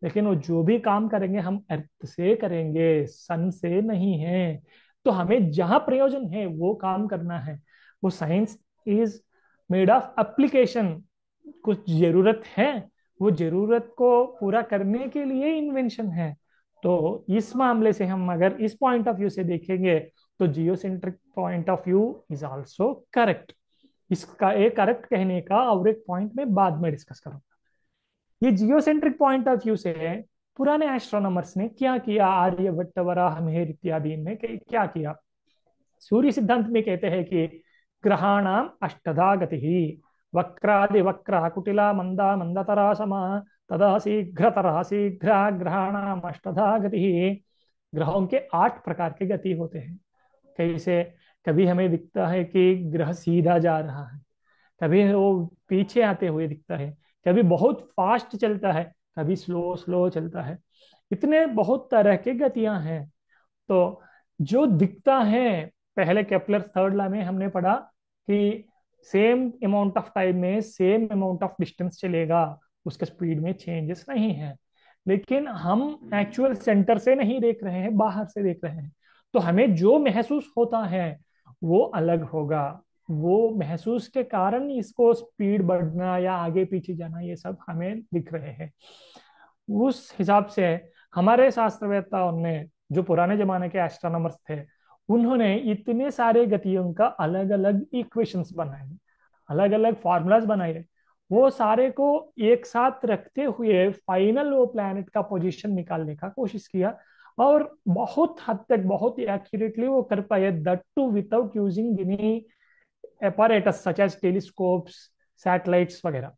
S2: लेकिन वो जो भी काम करेंगे हम अर्थ से करेंगे, सन से नहीं है। तो हमें जहां प्रयोजन है वो काम करना है। वो science is made of application. कुछ जरूरत है, वो जरूरत को पूरा करने के लिए इन्वेंशन है। तो इस मामले से हम अगर इस पॉइंट ऑफ व्यू से देखेंगे तो geocentric point of view is also correct. इसका एक करेक्ट कहने का और एक पॉइंट में बाद में डिस्कस करूंगा। ये जियोसेंट्रिक पॉइंट ऑफ व्यू से पुराने एस्ट्रोनॉमर्स ने क्या किया, आर्यभट्ट वराहमिहिर इत्यादि ने क्या किया। सूर्य सिद्धांत में कहते हैं कि ग्रहाणाम अष्टधा गति, वक्रादि वक्र कुटिला मंदा मंदतरा समा, तदा शीघ्रतरा शीघ्र ग्रहाणाम अष्टधा गति। ग्रहों के 8 प्रकार के गति होते हैं। कैसे? कभी हमें दिखता है कि ग्रह सीधा जा रहा है, कभी वो पीछे आते हुए दिखता है, कभी बहुत फास्ट चलता है, कभी स्लो स्लो चलता है। इतने बहुत तरह के गतियां हैं। तो जो दिखता है, पहले केपलर थर्ड लॉ में हमने पढ़ा कि सेम अमाउंट ऑफ टाइम में सेम अमाउंट ऑफ डिस्टेंस चलेगा, उसके स्पीड में चेंजेस नहीं है। लेकिन हम एक्चुअल सेंटर से नहीं देख रहे हैं, बाहर से देख रहे हैं। तो हमें जो महसूस होता है वो अलग होगा। वो महसूस के कारण इसको स्पीड बढ़ना या आगे पीछे जाना ये सब हमें दिख रहे हैं। उस हिसाब से हमारे शास्त्रवेत्ताओं ने, जो पुराने जमाने के एस्ट्रोनॉमर्स थे, उन्होंने इतने सारे गतियों का अलग अलग इक्वेशंस बनाए, अलग अलग फॉर्मूलाज बनाए। वो सारे को एक साथ रखते हुए फाइनल वो प्लैनेट का पोजीशन निकालने का कोशिश किया। और बहुत हद तक बहुत एक्यूरेटली वो कर पाए, that too without using any apparatus such as telescopes, satellites वगैरह।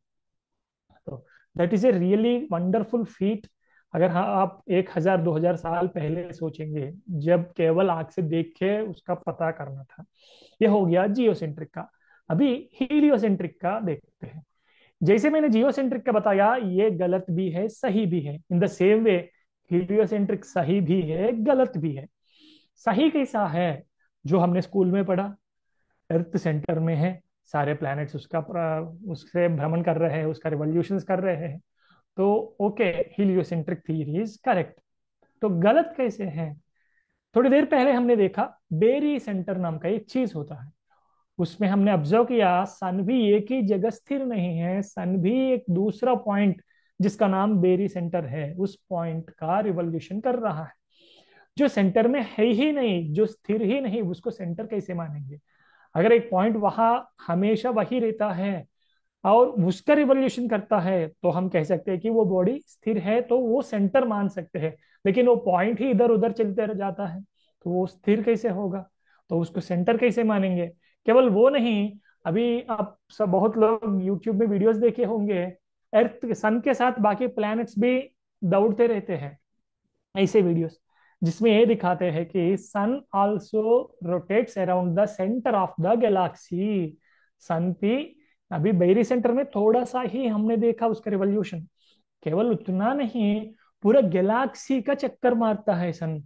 S2: तो that is a really wonderful feat. अगर हाँ आप 1000-2000 साल पहले सोचेंगे, जब केवल आंख से देख के उसका पता करना था। ये हो गया जियोसेंट्रिक का। अभी हीलियोसेंट्रिक का देखते हैं। जैसे मैंने जियोसेंट्रिक का बताया, ये गलत भी है सही भी है। इन द सेम वे हीलियोसेंट्रिक सही भी है गलत भी है। सही कैसा है? जो हमने स्कूल में पढ़ा, अर्थ सेंटर में है, सारे प्लैनेट्स उससे भ्रमण कर रहे हैं, उसका रिवॉल्यूशंस कर रहे हैं। तो okay, heliocentric theory is correct. तो गलत कैसे है? थोड़ी देर पहले हमने देखा बेरी सेंटर नाम का एक चीज होता है। उसमें हमने ऑब्जर्व किया सन भी एक ही जगह स्थिर नहीं है, सन भी एक दूसरा पॉइंट जिसका नाम बेरी सेंटर है उस पॉइंट का रिवॉल्यूशन कर रहा है। जो सेंटर में है ही नहीं, जो स्थिर ही नहीं, उसको सेंटर कैसे मानेंगे? अगर एक पॉइंट वहां हमेशा वही रहता है और उसका रिवॉल्यूशन करता है तो हम कह सकते हैं कि वो बॉडी स्थिर है, तो वो सेंटर मान सकते हैं। लेकिन वो पॉइंट ही इधर उधर चलते रह जाता है तो वो स्थिर कैसे होगा? तो उसको सेंटर कैसे मानेंगे? केवल वो नहीं, अभी आप सब बहुत लोग यूट्यूब में वीडियोस देखे होंगे, अर्थ सन के साथ बाकी प्लैनेट्स भी दौड़ते रहते हैं। ऐसे वीडियोस जिसमें ये दिखाते हैं कि sun also rotates around the centre of the galaxy. Sun भी अभी बेरी सेंटर में थोड़ा सा ही हमने देखा उसका रिवॉल्यूशन। केवल उतना नहीं, पूरा गैलेक्सी का चक्कर मारता है सन।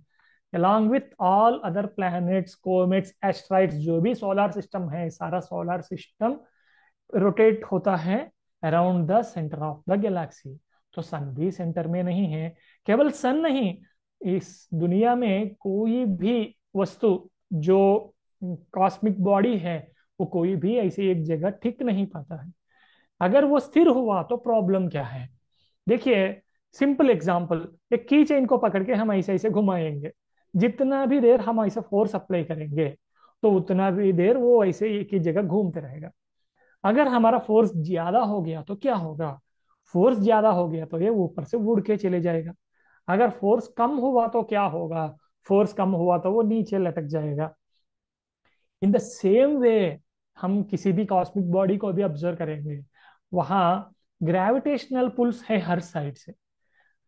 S2: along with all other planets, comets, asteroids, जो भी सोलर सिस्टम है, सारा सोलर सिस्टम रोटेट होता है around the centre of the Galaxy. तो सन भी सेंटर में नहीं है। केवल सन नहीं, इस दुनिया में कोई भी वस्तु जो कॉस्मिक बॉडी है, वो कोई भी ऐसी एक जगह टिक नहीं पाता है। अगर वो स्थिर हुआ तो प्रॉब्लम क्या है? देखिए, सिंपल एग्जांपल, एक की चेन को पकड़ के हम ऐसे ऐसे घुमाएंगे, जितना भी देर हम ऐसे फोर्स अप्लाई करेंगे तो उतना भी देर वो ऐसे एक ही जगह घूमते रहेगा। अगर हमारा फोर्स ज्यादा हो गया तो क्या होगा? फोर्स ज्यादा हो गया तो ये ऊपर से उड़ के चले जाएगा। अगर फोर्स कम हुआ तो क्या होगा? फोर्स कम हुआ तो वो नीचे लटक जाएगा। इन द सेम वे, हम किसी भी कॉस्मिक बॉडी को भी ऑब्जर्व करेंगे, वहां ग्रेविटेशनल पुल्स है हर साइड से।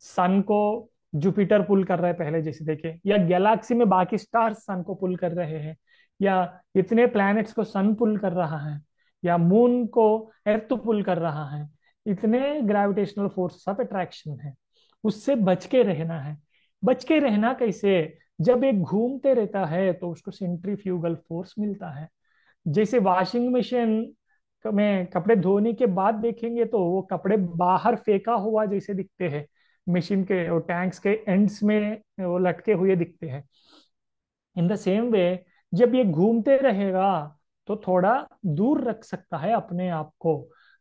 S2: सन को जुपिटर पुल कर रहा है पहले जैसे देखे, या गैलेक्सी में बाकी स्टार्स सन को पुल कर रहे हैं, या इतने प्लैनेट्स को सन पुल कर रहा है, या मून को अर्थ पुल कर रहा है। इतने ग्रेविटेशनल फोर्स ऑफ अट्रैक्शन है, उससे बच के रहना है। बच के रहना कैसे? जब एक घूमते रहता है तो उसको सेंट्रीफ्यूगल फोर्स मिलता है। जैसे वॉशिंग मशीन में कपड़े धोने के बाद देखेंगे तो वो कपड़े बाहर फेंका हुआ जैसे दिखते हैं, मशीन के और टैंक्स के एंड्स में वो लटके हुए दिखते हैं। इन द सेम वे, जब ये घूमते रहेगा तो थोड़ा दूर रख सकता है अपने आप को।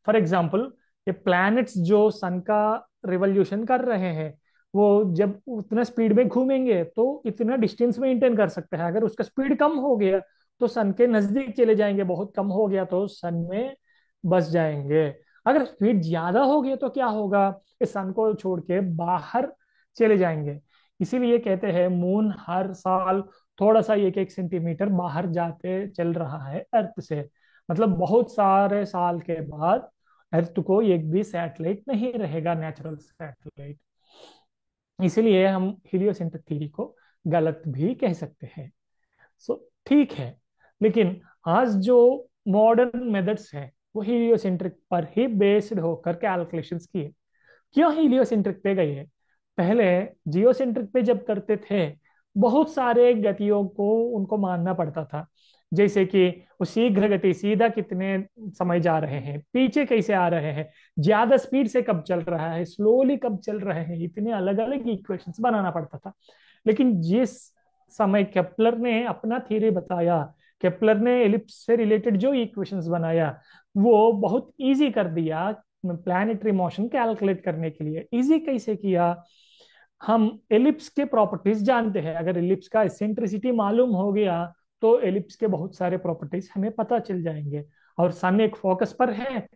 S2: फॉर एग्जाम्पल, ये प्लैनेट्स जो सन का रिवॉल्यूशन कर रहे हैं, वो जब उतना स्पीड में घूमेंगे तो इतना डिस्टेंस मेंटेन कर सकता है। अगर उसका स्पीड कम हो गया तो सन के नजदीक चले जाएंगे, बहुत कम हो गया तो सन में बस जाएंगे। अगर स्पीड ज्यादा हो गया तो क्या होगा? इस सन को छोड़ के बाहर चले जाएंगे। इसीलिए कहते हैं मून हर साल थोड़ा सा 1-1 सेंटीमीटर बाहर जाते चल रहा है अर्थ से। मतलब बहुत सारे साल के बाद अर्थ को एक भी सैटेलाइट नहीं रहेगा, नेचुरल सैटेलाइट। इसीलिए हम हीलियोसेंट्रिक थ्योरी को गलत भी कह सकते हैं। सो ठीक है, लेकिन आज जो मॉडर्न मेथड्स हैं वो हीलियोसेंट्रिक पर ही बेस्ड होकर कैलकुलेशंस किए। क्यों हीलियोसेंट्रिक पे गए? पहले जियोसेंट्रिक पे जब करते थे, बहुत सारे गतियों को उनको मानना पड़ता था। जैसे कि वो शीघ्र गति सीधा कितने समय जा रहे हैं, पीछे कैसे आ रहे हैं, ज्यादा स्पीड से कब चल रहा है, स्लोली कब चल रहे हैं, इतने अलग अलग इक्वेशंस बनाना पड़ता था। लेकिन जिस समय केपलर ने अपना थ्योरी बताया, केपलर ने एलिप्स से रिलेटेड जो इक्वेशंस बनाया, वो बहुत इजी कर दिया प्लैनेटरी मोशन कैलकुलेट करने के लिए। इजी कैसे किया? हम एलिप्स के प्रॉपर्टीज जानते हैं। अगर एलिप्स का एसेंट्रिसिटी मालूम हो गया तो एलिप्स के बहुत सारे प्रॉपर्टीज हमें पता चल जाएंगे। और सन एक फोकस पर है,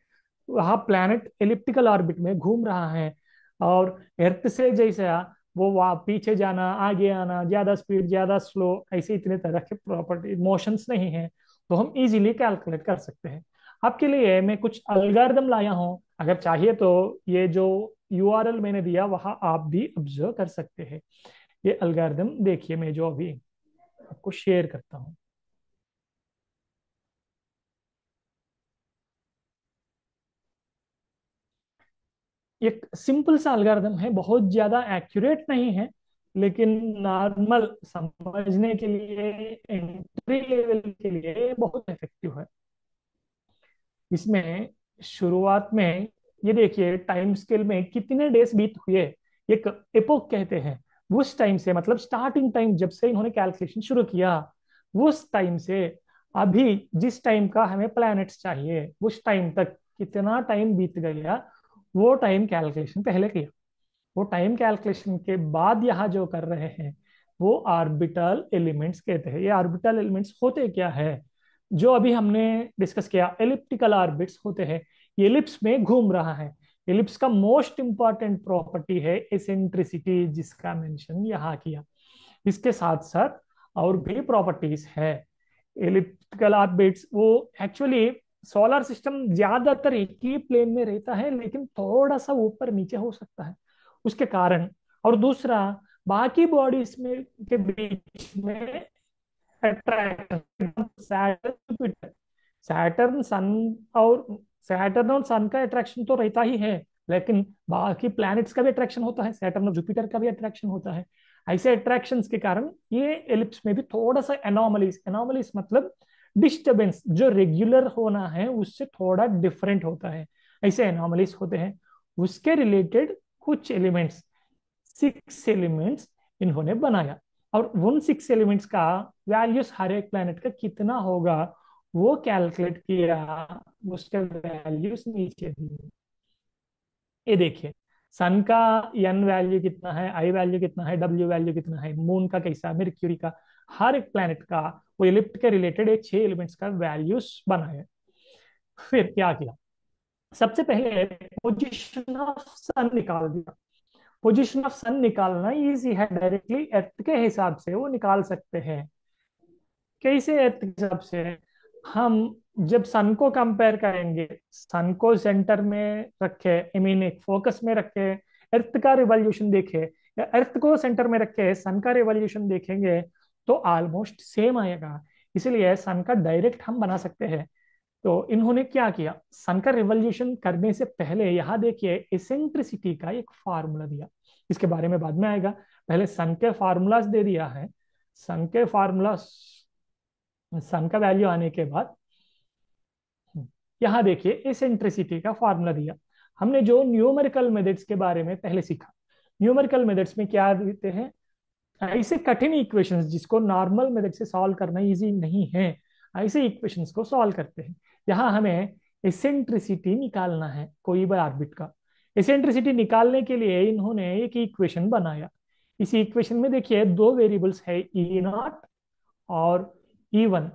S2: वहां प्लैनेट एलिप्टिकल ऑर्बिट में घूम रहा है, और अर्थ से जैसा वो वहां पीछे जाना, आगे आना, ज्यादा स्पीड, ज्यादा स्लो, ऐसे इतने तरह के प्रॉपर्टी मोशंस नहीं है, तो हम इजीली कैलकुलेट कर सकते हैं। आपके लिए मैं कुछ अलगारिदम लाया हूं, अगर चाहिए तो ये जो यूआरएल मैंने दिया वहां आप भी ऑब्जर्व कर सकते हैं। ये अलगारिदम देखिए, मैं जो अभी आपको शेयर करता हूँ। एक सिंपल सा अलगारिदम है, बहुत ज्यादा एक्यूरेट नहीं है, लेकिन नॉर्मल समझने के लिए, एंट्री लेवल के लिए बहुत इफेक्टिव है। इसमें शुरुआत में ये देखिए, टाइम स्केल में कितने डेज बीत हुए, एक एपोक कहते हैं। उस टाइम से, मतलब स्टार्टिंग टाइम जब से इन्होंने कैलकुलेशन शुरू किया, उस टाइम से अभी जिस टाइम का हमें प्लैनेट्स चाहिए उस टाइम तक कितना टाइम बीत गया, वो टाइम कैलकुलेशन पहले किया। वो टाइम कैलकुलेशन के बाद यहाँ जो कर रहे हैं वो ऑर्बिटल एलिमेंट्स कहते हैं। ये ऑर्बिटल एलिमेंट्स होते क्या है? जो अभी हमने डिस्कस किया, एलिप्टिकल ऑर्बिट्स होते हैं। ये एलिप्स में घूम रहा है। एलिप्स का मोस्ट इंपॉर्टेंट प्रॉपर्टी है एसेंट्रिसिटी, जिसका मेंशन यहाँ किया। इसके साथ साथ और भी प्रॉपर्टीज है। एलिप्टिकल ऑर्बिट्स वो एक्चुअली सोलर सिस्टम ज्यादातर एक ही प्लेन में रहता है, लेकिन थोड़ा सा ऊपर नीचे हो सकता है उसके कारण। और दूसरा, बाकी बॉडीज में के बीच में अट्रैक्शन, सैटर्न जुपिटर, सैटर्न सन और सैटर्न और सन का अट्रैक्शन तो रहता ही है, लेकिन बाकी प्लैनेट्स का भी अट्रैक्शन होता है, सैटर्न और जुपिटर का भी अट्रैक्शन होता है। ऐसे अट्रैक्शंस के कारण ये एलिप्स में भी थोड़ा सा एनॉमलीज, एनॉमलीज मतलब डिस्टरबेंस जो रेगुलर होना है उससे थोड़ा डिफरेंट होता है, ऐसे एनॉमलीज होते हैं। उसके रिलेटेड कुछ एलिमेंट्स, 6 एलिमेंट्स इन्होंने बनाया, और उन 6 एलिमेंट्स का वैल्यूज हर एक प्लैनेट का कितना होगा वो कैलकुलेट किया, उसके वैल्यूज नीचे दिए। ये देखिए, सन का एन वैल्यू कितना है, आई वैल्यू कितना है, डब्ल्यू वैल्यू कितना है, मून का कैसा, मर्क्यूरी का, हर एक प्लैनेट का वो इलिप्ट के रिलेटेड एक 6 एलिमेंट्स का वैल्यूज बनाए। फिर क्या किया, सबसे पहले पोजीशन ऑफ सन निकाल दिया। पोजीशन ऑफ सन निकालना इजी है, डायरेक्टली अर्थ के हिसाब से वो निकाल सकते हैं। कैसे अर्थ के हिसाब से, हम जब सन को कंपेयर करेंगे, सन को सेंटर में रखे, आई मीन एक फोकस में रखे, अर्थ का रिवॉल्यूशन देखे, या अर्थ को सेंटर में रखे सन का रिवॉल्यूशन देखेंगे, तो ऑलमोस्ट सेम आएगा। इसलिए सन का डायरेक्ट हम बना सकते हैं। तो इन्होंने क्या किया, सन का रिवॉल्यूशन करने से पहले यहाँ देखिए एसेंट्रिसिटी का एक फार्मूला दिया, इसके बारे में बाद में आएगा, पहले सन के फार्मूलाज दे दिया है। सन के फार्मूला, सन का वैल्यू आने के बाद यहाँ देखिए एसेंट्रिसिटी का फार्मूला दिया। हमने जो न्यूमेरिकल मेथड्स के बारे में पहले सीखा, न्यूमेरिकल मेथड्स में क्या देते हैं, ऐसे कठिन इक्वेशंस जिसको नॉर्मल मेथड से सॉल्व करना इजी नहीं है, ऐसे इक्वेशंस को सॉल्व करते हैं। यहाँ हमें एसेंट्रिसिटी निकालना है कोई भी ऑर्बिट का। एसेंट्रिसिटी निकालने के लिए इन्होंने एक इक्वेशन बनाया। इस इक्वेशन में देखिए दो वेरिएबल्स है, ई नॉट और ई वन।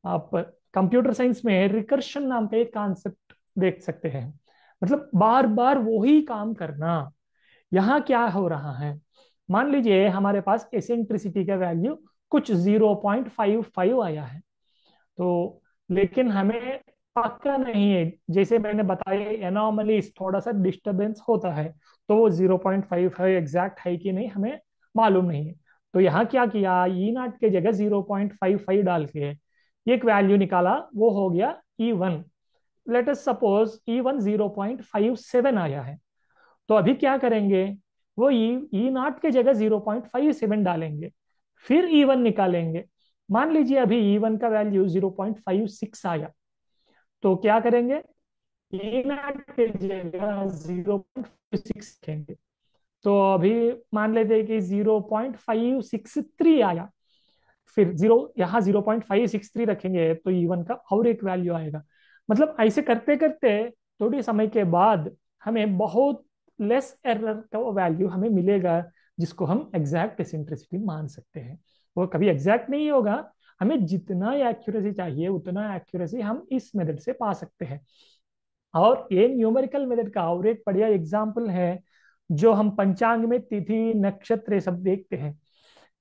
S2: आप कंप्यूटर साइंस में रिकर्शन नाम का एक कॉन्सेप्ट देख सकते हैं, मतलब बार बार वही काम करना। यहाँ क्या हो रहा है, मान लीजिए हमारे पास एसेंट्रिसिटी का वैल्यू कुछ 0.55 आया है, तो लेकिन हमें पक्का नहीं है, जैसे मैंने बताया एनॉमली थोड़ा सा डिस्टरबेंस होता है, तो वो 0.55 एग्जैक्ट है कि नहीं हमें मालूम नहीं है। तो यहाँ क्या किया, ई नॉट के जगह 0.55 डाल के एक वैल्यू निकाला, वो हो गया E1। Let us suppose E1 0.57 आया है, तो अभी क्या करेंगे, वो ई नॉट के जगह 0.57 डालेंगे, फिर E1 निकालेंगे। मान लीजिए अभी E1 का वैल्यू 0.56 आया, तो क्या करेंगे, ई नॉट के जगह 0.56 रखेंगे, तो अभी मान लेते हैं कि 0.563 आया, फिर जीरो, यहाँ 0.563 रखेंगे तो E1 का और एक वैल्यू आएगा। मतलब ऐसे करते करते थोड़ी समय के बाद हमें बहुत लेस एरर का वैल्यू हमें मिलेगा, जिसको हम एग्जैक्ट एसेंट्रिसिटी मान सकते हैं। वो कभी एग्जैक्ट नहीं होगा, हमें जितना एक्यूरेसी चाहिए उतना एक्यूरेसी हम इस मेथड से पा सकते हैं। और ये न्यूमेरिकल मेथड का और एक बढ़िया एग्जाम्पल है, जो हम पंचांग में तिथि नक्षत्र ये सब देखते हैं,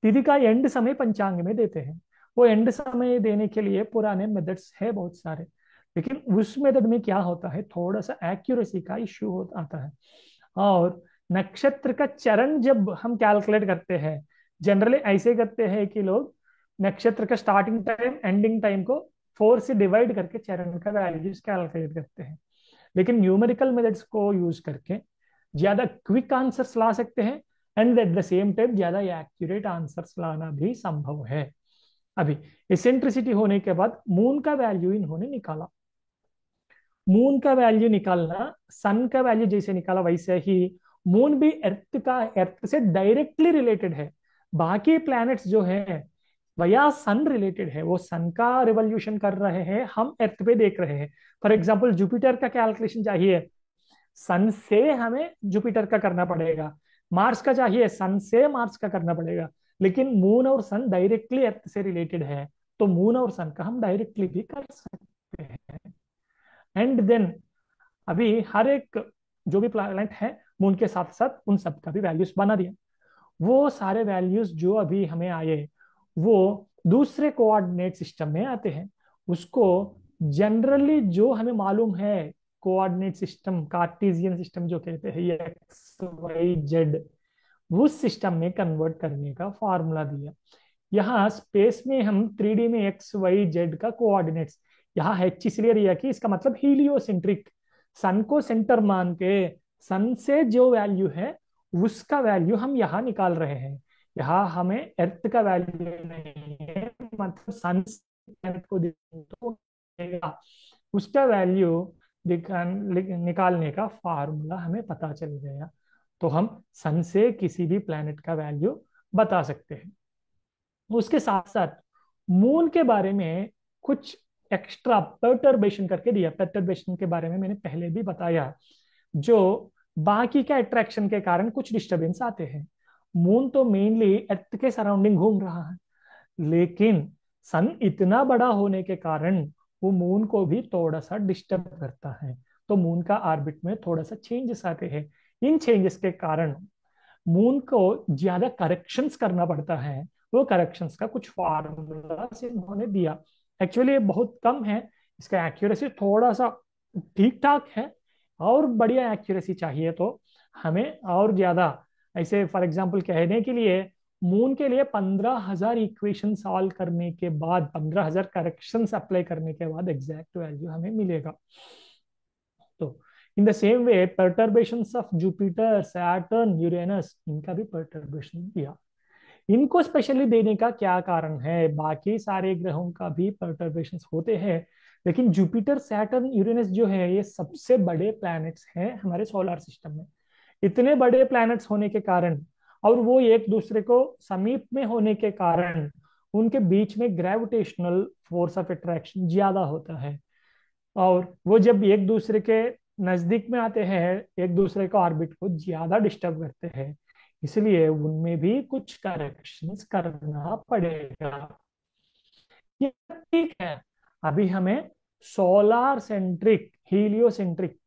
S2: तिथि का एंड समय पंचांग में देते हैं। वो एंड समय देने के लिए पुराने मेथड्स है बहुत सारे, लेकिन उस मेथड में क्या होता है, थोड़ा सा एक्यूरेसी का इश्यू होता आता है। और नक्षत्र का चरण जब हम कैलकुलेट करते हैं, जनरली ऐसे करते हैं कि लोग नक्षत्र का स्टार्टिंग टाइम एंडिंग टाइम को 4 से डिवाइड करके चरण का वैल्यूज कैलकुलेट करते हैं, लेकिन न्यूमेरिकल मेथड्स को यूज करके ज्यादा क्विक आंसर्स ला सकते हैं, and at the same time ज्यादा एक्यूरेट आंसर्स लाना भी संभव है। अभी एसेंट्रिसिटी होने के बाद मून का वैल्यू इन्होंने निकाला। मून का वैल्यू निकालना, सन का वैल्यू जैसे निकाला वैसे ही मून भी अर्थ से डायरेक्टली रिलेटेड है। बाकी प्लैनेट्स जो है वया सन रिलेटेड है, वो सन का रिवॉल्यूशन कर रहे हैं, हम अर्थ पे देख रहे हैं। फॉर एग्जाम्पल जुपिटर का कैलकुलेशन चाहिए, सन से हमें जुपिटर का करना पड़ेगा, मार्स का चाहिए सन से मार्स का करना पड़ेगा, लेकिन मून और सन डायरेक्टली अर्थ से रिलेटेड है, तो मून और सन का हम डायरेक्टली भी कर सकते हैं। एंड देन अभी हर एक जो भी प्लैनेट है मून के साथ साथ उन सब का भी वैल्यूज बना दिया। वो सारे वैल्यूज जो अभी हमें आए वो दूसरे कोऑर्डिनेट सिस्टम में आते हैं। उसको जनरली जो हमें मालूम है कोऑर्डिनेट सिस्टम, कार्टेशियन सिस्टम जो कहते हैं, ये एक्स वाई जेड, उस सिस्टम में कन्वर्ट करने का फॉर्मूला दिया। यहाँ स्पेस में हम 3D में एक्स वाई जेड का कोऑर्डिनेट्स, यहाँ एच इसलिए लिया कि इसका मतलब हीलियोसेंट्रिक, सन को सेंटर मान के सन से जो वैल्यू है उसका वैल्यू हम यहाँ निकाल रहे हैं। यहाँ हमें अर्थ का वैल्यू नहीं है, मतलब सन प्लैनेट को तो मिलेगा। उसका वैल्यू निकालने का फार्मूला हमें पता चल गया, तो हम सन से किसी भी प्लैनेट का वैल्यू बता सकते हैं। उसके साथ साथ मून के बारे में कुछ एक्स्ट्रा पर्टर्बेशन करके दिया। पर्टर्बेशन के बारे में मैंने पहले भी बताया, जो बाकी के अट्रैक्शन के कारण कुछ डिस्टरबेंस आते हैं। मून तो मेनली अर्थ के सराउंडिंग घूम रहा है, लेकिन सन इतना बड़ा होने के कारण वो मून को भी थोड़ा सा डिस्टर्ब करता है। तो मून का ऑर्बिट में थोड़ा सा चेंजेस आते हैं। इन चेंजेस के कारण मून को ज्यादा करेक्शंस करना पड़ता है। वो करेक्शंस का कुछ फार्मूला इन्होंने दिया। एक्चुअली ये बहुत कम है, इसका एक्यूरेसी थोड़ा सा ठीक ठाक है। और बढ़िया एक्यूरेसी चाहिए तो हमें और ज्यादा, ऐसे फॉर एग्जांपल कहने के लिए, मून के लिए 15,000 इक्वेशन सॉल्व करने के बाद, 15,000 करेक्शंस अप्लाई करने के बाद एग्जैक्ट वैल्यू हमें मिलेगा। तो in the same way perturbations of Jupiter, Saturn, Uranus, इनका भी परटर्बेशन दिया। इनको स्पेशली देने का क्या कारण है? बाकी सारे ग्रहों का भी परटर्बेशंस होते हैं, लेकिन जुपिटर, सैटर्न, यूरेनस जो है ये सबसे बड़े प्लैनेट्स हैं हमारे सोलर सिस्टम में। इतने बड़े प्लैनेट्स होने के कारण और वो एक दूसरे को समीप में होने के कारण उनके बीच में ग्रेविटेशनल फोर्स ऑफ अट्रैक्शन ज्यादा होता है। और वो जब एक दूसरे के नजदीक में आते हैं, एक दूसरे का ऑर्बिट को ज्यादा डिस्टर्ब करते हैं। इसलिए उनमें भी कुछ करेक्शंस करना पड़ेगा। ये ठीक है। अभी हमें सोलार सेंट्रिक, हीलियोसेंट्रिक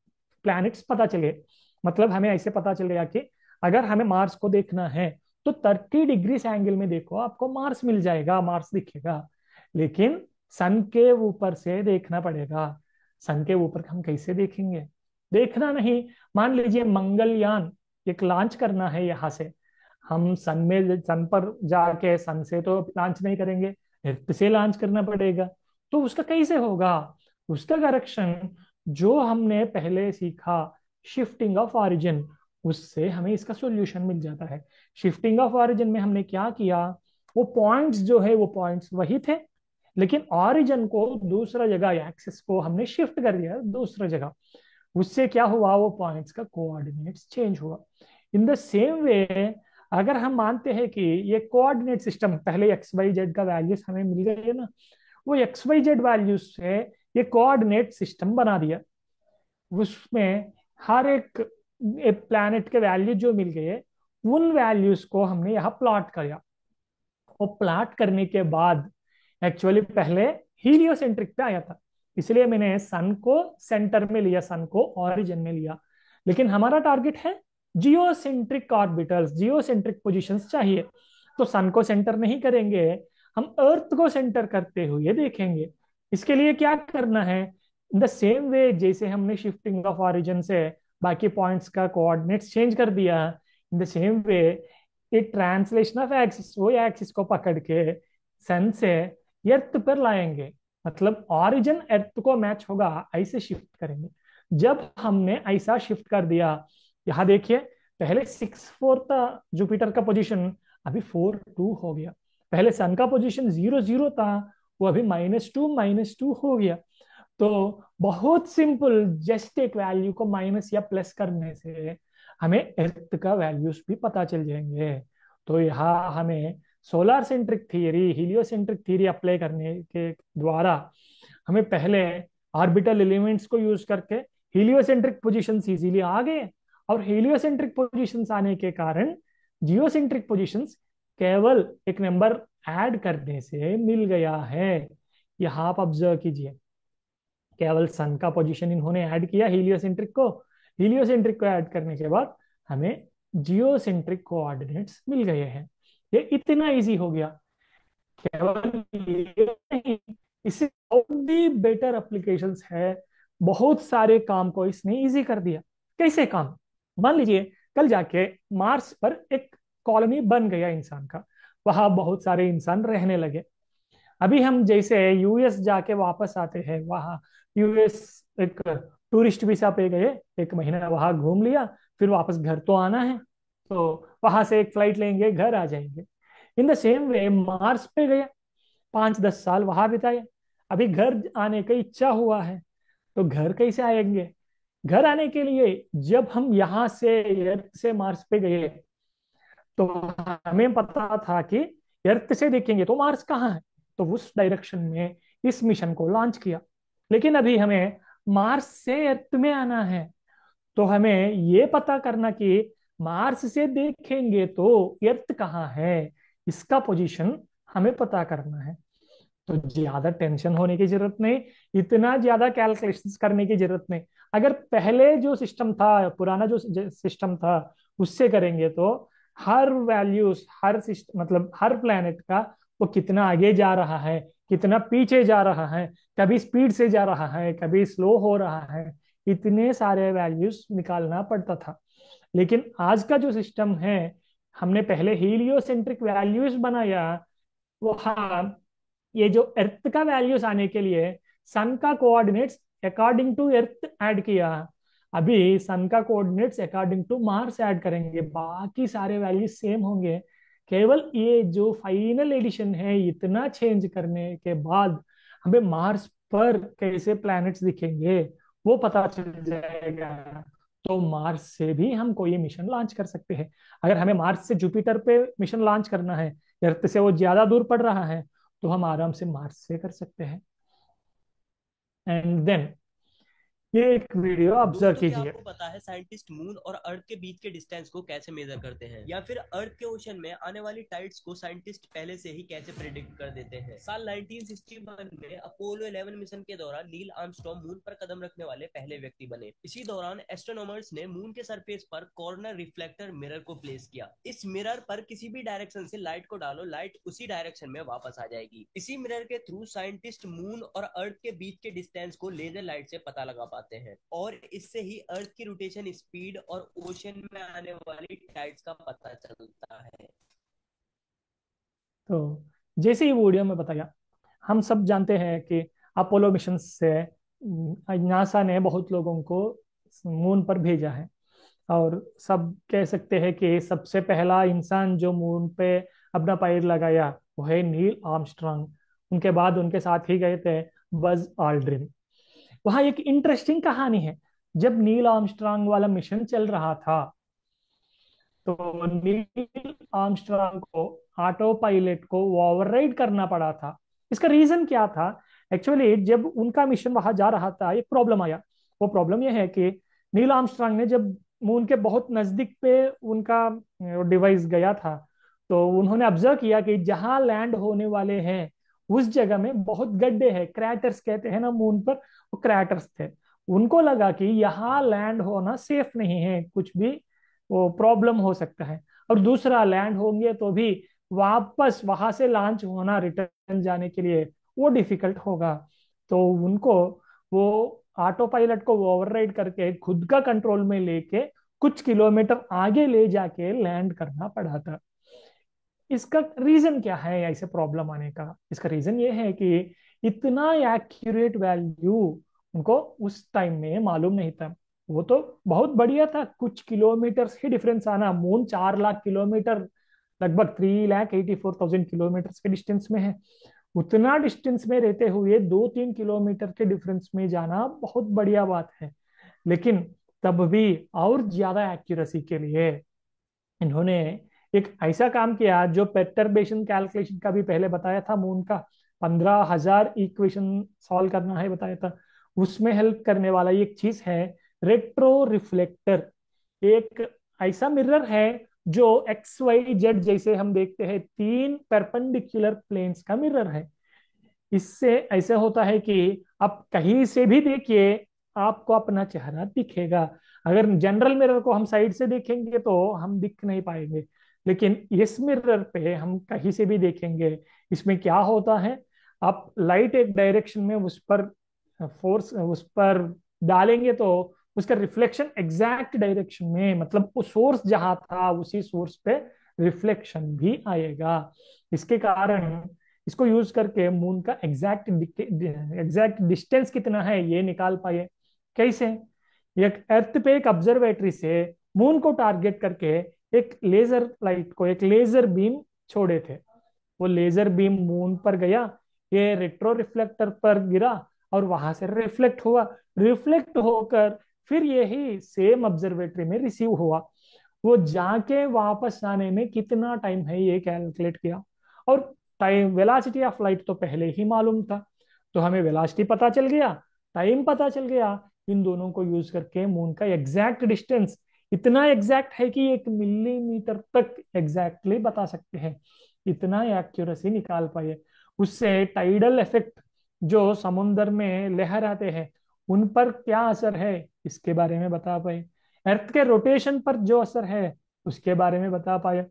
S2: प्लैनेट्स पता चले। मतलब हमें ऐसे पता चल गया कि अगर हमें मार्स को देखना है तो 30 डिग्री एंगल में देखो, आपको मार्स मिल जाएगा, मार्स दिखेगा। लेकिन सन के ऊपर से देखना पड़ेगा। सन के ऊपर हम कैसे देखेंगे? देखना नहीं। मान लीजिए मंगलयान एक लॉन्च करना है यहाँ से, हम सन पर जाके सन से तो लॉन्च नहीं करेंगे, अर्थ से लॉन्च करना पड़ेगा। तो उसका कैसे होगा? उसका करेक्शन जो हमने पहले सीखा, शिफ्टिंग ऑफ ऑरिजिन, उससे हमें इसका सॉल्यूशन मिल जाता है। शिफ्टिंग ऑफ ऑरिजिन में हमने क्या किया, वो पॉइंट्स जो है वो पॉइंट्स वही थे, लेकिन ऑरिजिन को दूसरा जगह, एक्सिस को हमने शिफ्ट कर दिया दूसरा जगह। उससे क्या हुआ, वो पॉइंट्स का कोऑर्डिनेट्स चेंज हुआ। इन द सेम वे अगर हम मानते हैं कि ये कोऑर्डिनेट सिस्टम, पहले एक्स वाई जेड का वैल्यूज हमें मिल गए ना, वो एक्स वाई जेड वैल्यूज से ये कोऑर्डिनेट सिस्टम बना दिया। उसमें हर एक प्लैनेट के वैल्यू जो मिल गए, उन वैल्यूज को हमने यहाँ प्लॉट किया। वो प्लॉट करने के बाद एक्चुअली पहले हीलियोसेंट्रिक पे आया था, इसलिए मैंने सन को सेंटर में लिया, सन को ओरिजिन में लिया। लेकिन हमारा टारगेट है जियोसेंट्रिक ऑर्बिटल्स, जियोसेंट्रिक पोजीशंस चाहिए। तो सन को सेंटर नहीं करेंगे, हम अर्थ को सेंटर करते हुए देखेंगे। इसके लिए क्या करना है, इन द सेम वे जैसे हमने शिफ्टिंग ऑफ ऑरिजिन से बाकी पॉइंट्स का कोऑर्डिनेट्स चेंज कर दिया, इन द सेम वे ये ट्रांसलेशन ऑफ एक्सिस, वो एक्सिस को पकड़ के सन से अर्थ पर लाएंगे। मतलब ऑरिजिन अर्थ को मैच होगा, ऐसे शिफ्ट करेंगे। जब हमने ऐसा शिफ्ट कर दिया, यहाँ देखिए, पहले 6-4 था जुपिटर का पोजीशन, अभी 4-2 हो गया। पहले सन का पोजीशन 0-0 था, वो अभी -2 हो गया। तो बहुत सिंपल, जस्ट एक वैल्यू को माइनस या प्लस करने से हमें अर्थ का वैल्यूज भी पता चल जाएंगे। तो यहाँ हमें solar centric theory, heliocentric theory apply करने के द्वारा हमें पहले ऑर्बिटल एलिमेंट्स को यूज करके हीलियोसेंट्रिक पोजीशंस इजीली आ गए, और हीलियोसेंट्रिक पोजीशंस आने के कारण जियोसेंट्रिक पोजीशंस केवल एक नंबर ऐड करने से मिल गया है। यहाँ आप ऑब्जर्व कीजिए, केवल सन का पोजीशन इन्होंने ऐड किया हीलियोसेंट्रिक को, हीलियोसेंट्रिक को ऐड करने के बाद हमें जियोसेंट्रिक कोऑर्डिनेट्स मिल गए हैं। ये इतना इजी हो गया। केवल ये नहीं, इससे और भी बेटर एप्लीकेशंस है। बहुत सारे काम को इसने इजी कर दिया। कैसे काम? मान लीजिए कल जाके मार्स पर एक कॉलोनी बन गया इंसान का, वहां बहुत सारे इंसान रहने लगे। अभी हम जैसे यूएस जाके वापस आते हैं, वहां यूएस एक टूरिस्ट वीजा पे गए, 1 महीना वहां घूम लिया, फिर वापस घर तो आना है, तो वहां से एक फ्लाइट लेंगे, घर आ जाएंगे। इन द सेम वे मार्स पे गया, 5-10 साल वहां बिताया, अभी घर आने का इच्छा हुआ है, तो घर कैसे आएंगे? घर आने के लिए जब हम यहाँ से अर्थ से मार्स पे गए, तो हमें पता था कि अर्थ से देखेंगे तो मार्स कहाँ है, तो उस डायरेक्शन में इस मिशन को लॉन्च किया। लेकिन अभी हमें मार्स से अर्थ में आना है, तो हमें ये पता करना कि मार्स से देखेंगे तो अर्थ कहाँ है, इसका पोजीशन हमें पता करना है। तो ज्यादा टेंशन होने की जरूरत नहीं, इतना ज्यादा कैलकुलेशंस करने की जरूरत नहीं। अगर पहले जो सिस्टम था, पुराना जो सिस्टम था, उससे करेंगे तो हर वैल्यूज, हर सिस्टम मतलब हर प्लेनेट का वो कितना आगे जा रहा है, कितना पीछे जा रहा है, कभी स्पीड से जा रहा है, कभी स्लो हो रहा है, इतने सारे वैल्यूज निकालना पड़ता था। लेकिन आज का जो सिस्टम है, हमने पहले हीलियोसेंट्रिक वैल्यूज बनाया, वो हाँ, ये जो अर्थ का वैल्यूज आने के लिए सन का coordinates according to Earth add किया, अभी सन का coordinates according to Mars add करेंगे, बाकी सारे वैल्यूज सेम होंगे। केवल ये जो फाइनल एडिशन है, इतना चेंज करने के बाद हमें मार्स पर कैसे प्लैनेट्स दिखेंगे वो पता चल जाएगा। तो मार्स से भी हम कोई मिशन लॉन्च कर सकते हैं। अगर हमें मार्स से जुपिटर पे मिशन लॉन्च करना है, अर्थ से वो ज्यादा दूर पड़ रहा है, तो हम आराम से मार्स से कर सकते हैं। एंड देन ये एक वीडियो ऑब्जर्व
S4: दोस्तों, क्या
S2: कीजिए।
S4: आपको पता है साइंटिस्ट मून और अर्थ के बीच के डिस्टेंस को कैसे मेजर करते हैं, या फिर अर्थ के ओशन में आने वाली टाइड्स को साइंटिस्ट पहले से ही कैसे प्रिडिक्ट कर देते हैं? साल 1961 में अपोलो 11 मिशन के दौरान नील आर्मस्ट्रॉन्ग मून पर कदम रखने वाले पहले व्यक्ति बने। इसी दौरान एस्ट्रोनॉमर्स ने मून के सरफेस पर कॉर्नर रिफ्लेक्टर मिरर को प्लेस किया। इस मिरर पर किसी भी डायरेक्शन से लाइट को डालो, लाइट उसी डायरेक्शन में वापस आ जाएगी। इसी मिरर के थ्रू साइंटिस्ट मून और अर्थ के बीच के डिस्टेंस को लेजर लाइट से पता लगा पाते हैं, और इससे ही अर्थ की रोटेशन स्पीड और ओशन में आने वाली टाइड्स का पता चलता है।
S2: तो जैसे ही वीडियो में बताया, हम सब जानते हैं कि अपोलो मिशन से नासा ने बहुत लोगों को मून पर भेजा है, और सब कह सकते हैं कि सबसे पहला इंसान जो मून पे अपना पैर लगाया वो है नील आर्मस्ट्रांग। उनके बाद उनके साथ ही गए थे बज ऑल्ड्रिन। वहां एक इंटरेस्टिंग कहानी है। जब नील आर्मस्ट्रांग वाला मिशन चल रहा था, तो नील आर्मस्ट्रांग को ऑटो पायलट को ओवरराइड करना पड़ा था। इसका रीजन क्या था? एक्चुअली जब उनका मिशन वहां जा रहा था, एक प्रॉब्लम आया। वो प्रॉब्लम यह है कि नील आर्मस्ट्रांग ने जब मून के बहुत नजदीक पे उनका डिवाइस गया था, तो उन्होंने ऑब्जर्व किया कि जहां लैंड होने वाले हैं उस जगह में बहुत गड्ढे हैं, क्रैटर्स कहते हैं ना मून पर, वो क्रैटर्स थे। उनको लगा कि यहाँ लैंड होना सेफ नहीं है, कुछ भी वो प्रॉब्लम हो सकता है। और दूसरा, लैंड होंगे तो भी वापस वहां से लॉन्च होना, रिटर्न जाने के लिए वो डिफिकल्ट होगा। तो उनको वो ऑटो पायलट को ओवरराइड करके खुद का कंट्रोल में लेके कुछ किलोमीटर आगे ले जाके लैंड करना पड़ा था। इसका रीजन क्या है ऐसे प्रॉब्लम आने का? इसका रीजन ये है कि इतना एक्यूरेट वैल्यू उनको उस टाइम में मालूम नहीं था। वो तो बहुत बढ़िया था, कुछ किलोमीटर ही डिफरेंस आना। मून 4 लाख किलोमीटर, लगभग 3,84,000 किलोमीटर के डिस्टेंस में है। उतना डिस्टेंस में रहते हुए 2-3 किलोमीटर के डिफरेंस में जाना बहुत बढ़िया बात है। लेकिन तब भी और ज्यादा एक्यूरेसी के लिए इन्होंने एक ऐसा काम किया जो पेटर्बेशन कैलकुलेशन का भी पहले बताया था। मून का 15,000 इक्वेशन सॉल्व करना है बताया था, उसमें हेल्प करने वाला एक चीज है रेट्रो रिफ्लेक्टर। एक ऐसा मिरर है जो एक्स वाई जेड जैसे हम देखते हैं 3 परपेंडिकुलर प्लेन्स का मिरर है। इससे ऐसे होता है कि आप कहीं से भी देखिए, आपको अपना चेहरा दिखेगा। अगर जनरल मिरर को हम साइड से देखेंगे तो हम दिख नहीं पाएंगे, लेकिन इस मिरर पे हम कहीं से भी देखेंगे। इसमें क्या होता है, आप लाइट एक डायरेक्शन में उस पर फोर्स उस पर डालेंगे तो उसका रिफ्लेक्शन एग्जैक्ट डायरेक्शन में, मतलब वो सोर्स जहां था उसी सोर्स पे रिफ्लेक्शन भी आएगा। इसके कारण इसको यूज करके मून का एग्जैक्ट डिस्टेंस कितना है ये निकाल पाए। कैसे? एक अर्थ पे एक ऑब्जर्वेटरी से मून को टारगेट करके एक लेजर बीम छोड़े थे। वो लेजर बीम मून पर गया, ये रेट्रो रिफ्लेक्टर पर गिरा और वहां से रिफ्लेक्ट हुआ, रिफ्लेक्ट होकर फिर यही सेम ऑब्जर्वेटरी में रिसीव हुआ। वो जाके वापस आने में कितना टाइम है ये कैलकुलेट किया, और टाइम वेलोसिटी ऑफ लाइट तो पहले ही मालूम था, तो हमें वेलोसिटी पता चल गया, टाइम पता चल गया। इन दोनों को यूज करके मून का एग्जैक्ट डिस्टेंस इतना एग्जैक्ट है कि 1 मिलीमीटर तक एग्जैक्टली बता सकते हैं, इतना एक्यूरेसी निकाल पाए। उससे टाइडल इफेक्ट, जो समुन्द्र में लहर आते हैं उन पर क्या असर है इसके बारे में बता पाए, अर्थ के रोटेशन पर जो असर है उसके बारे में बता पाए,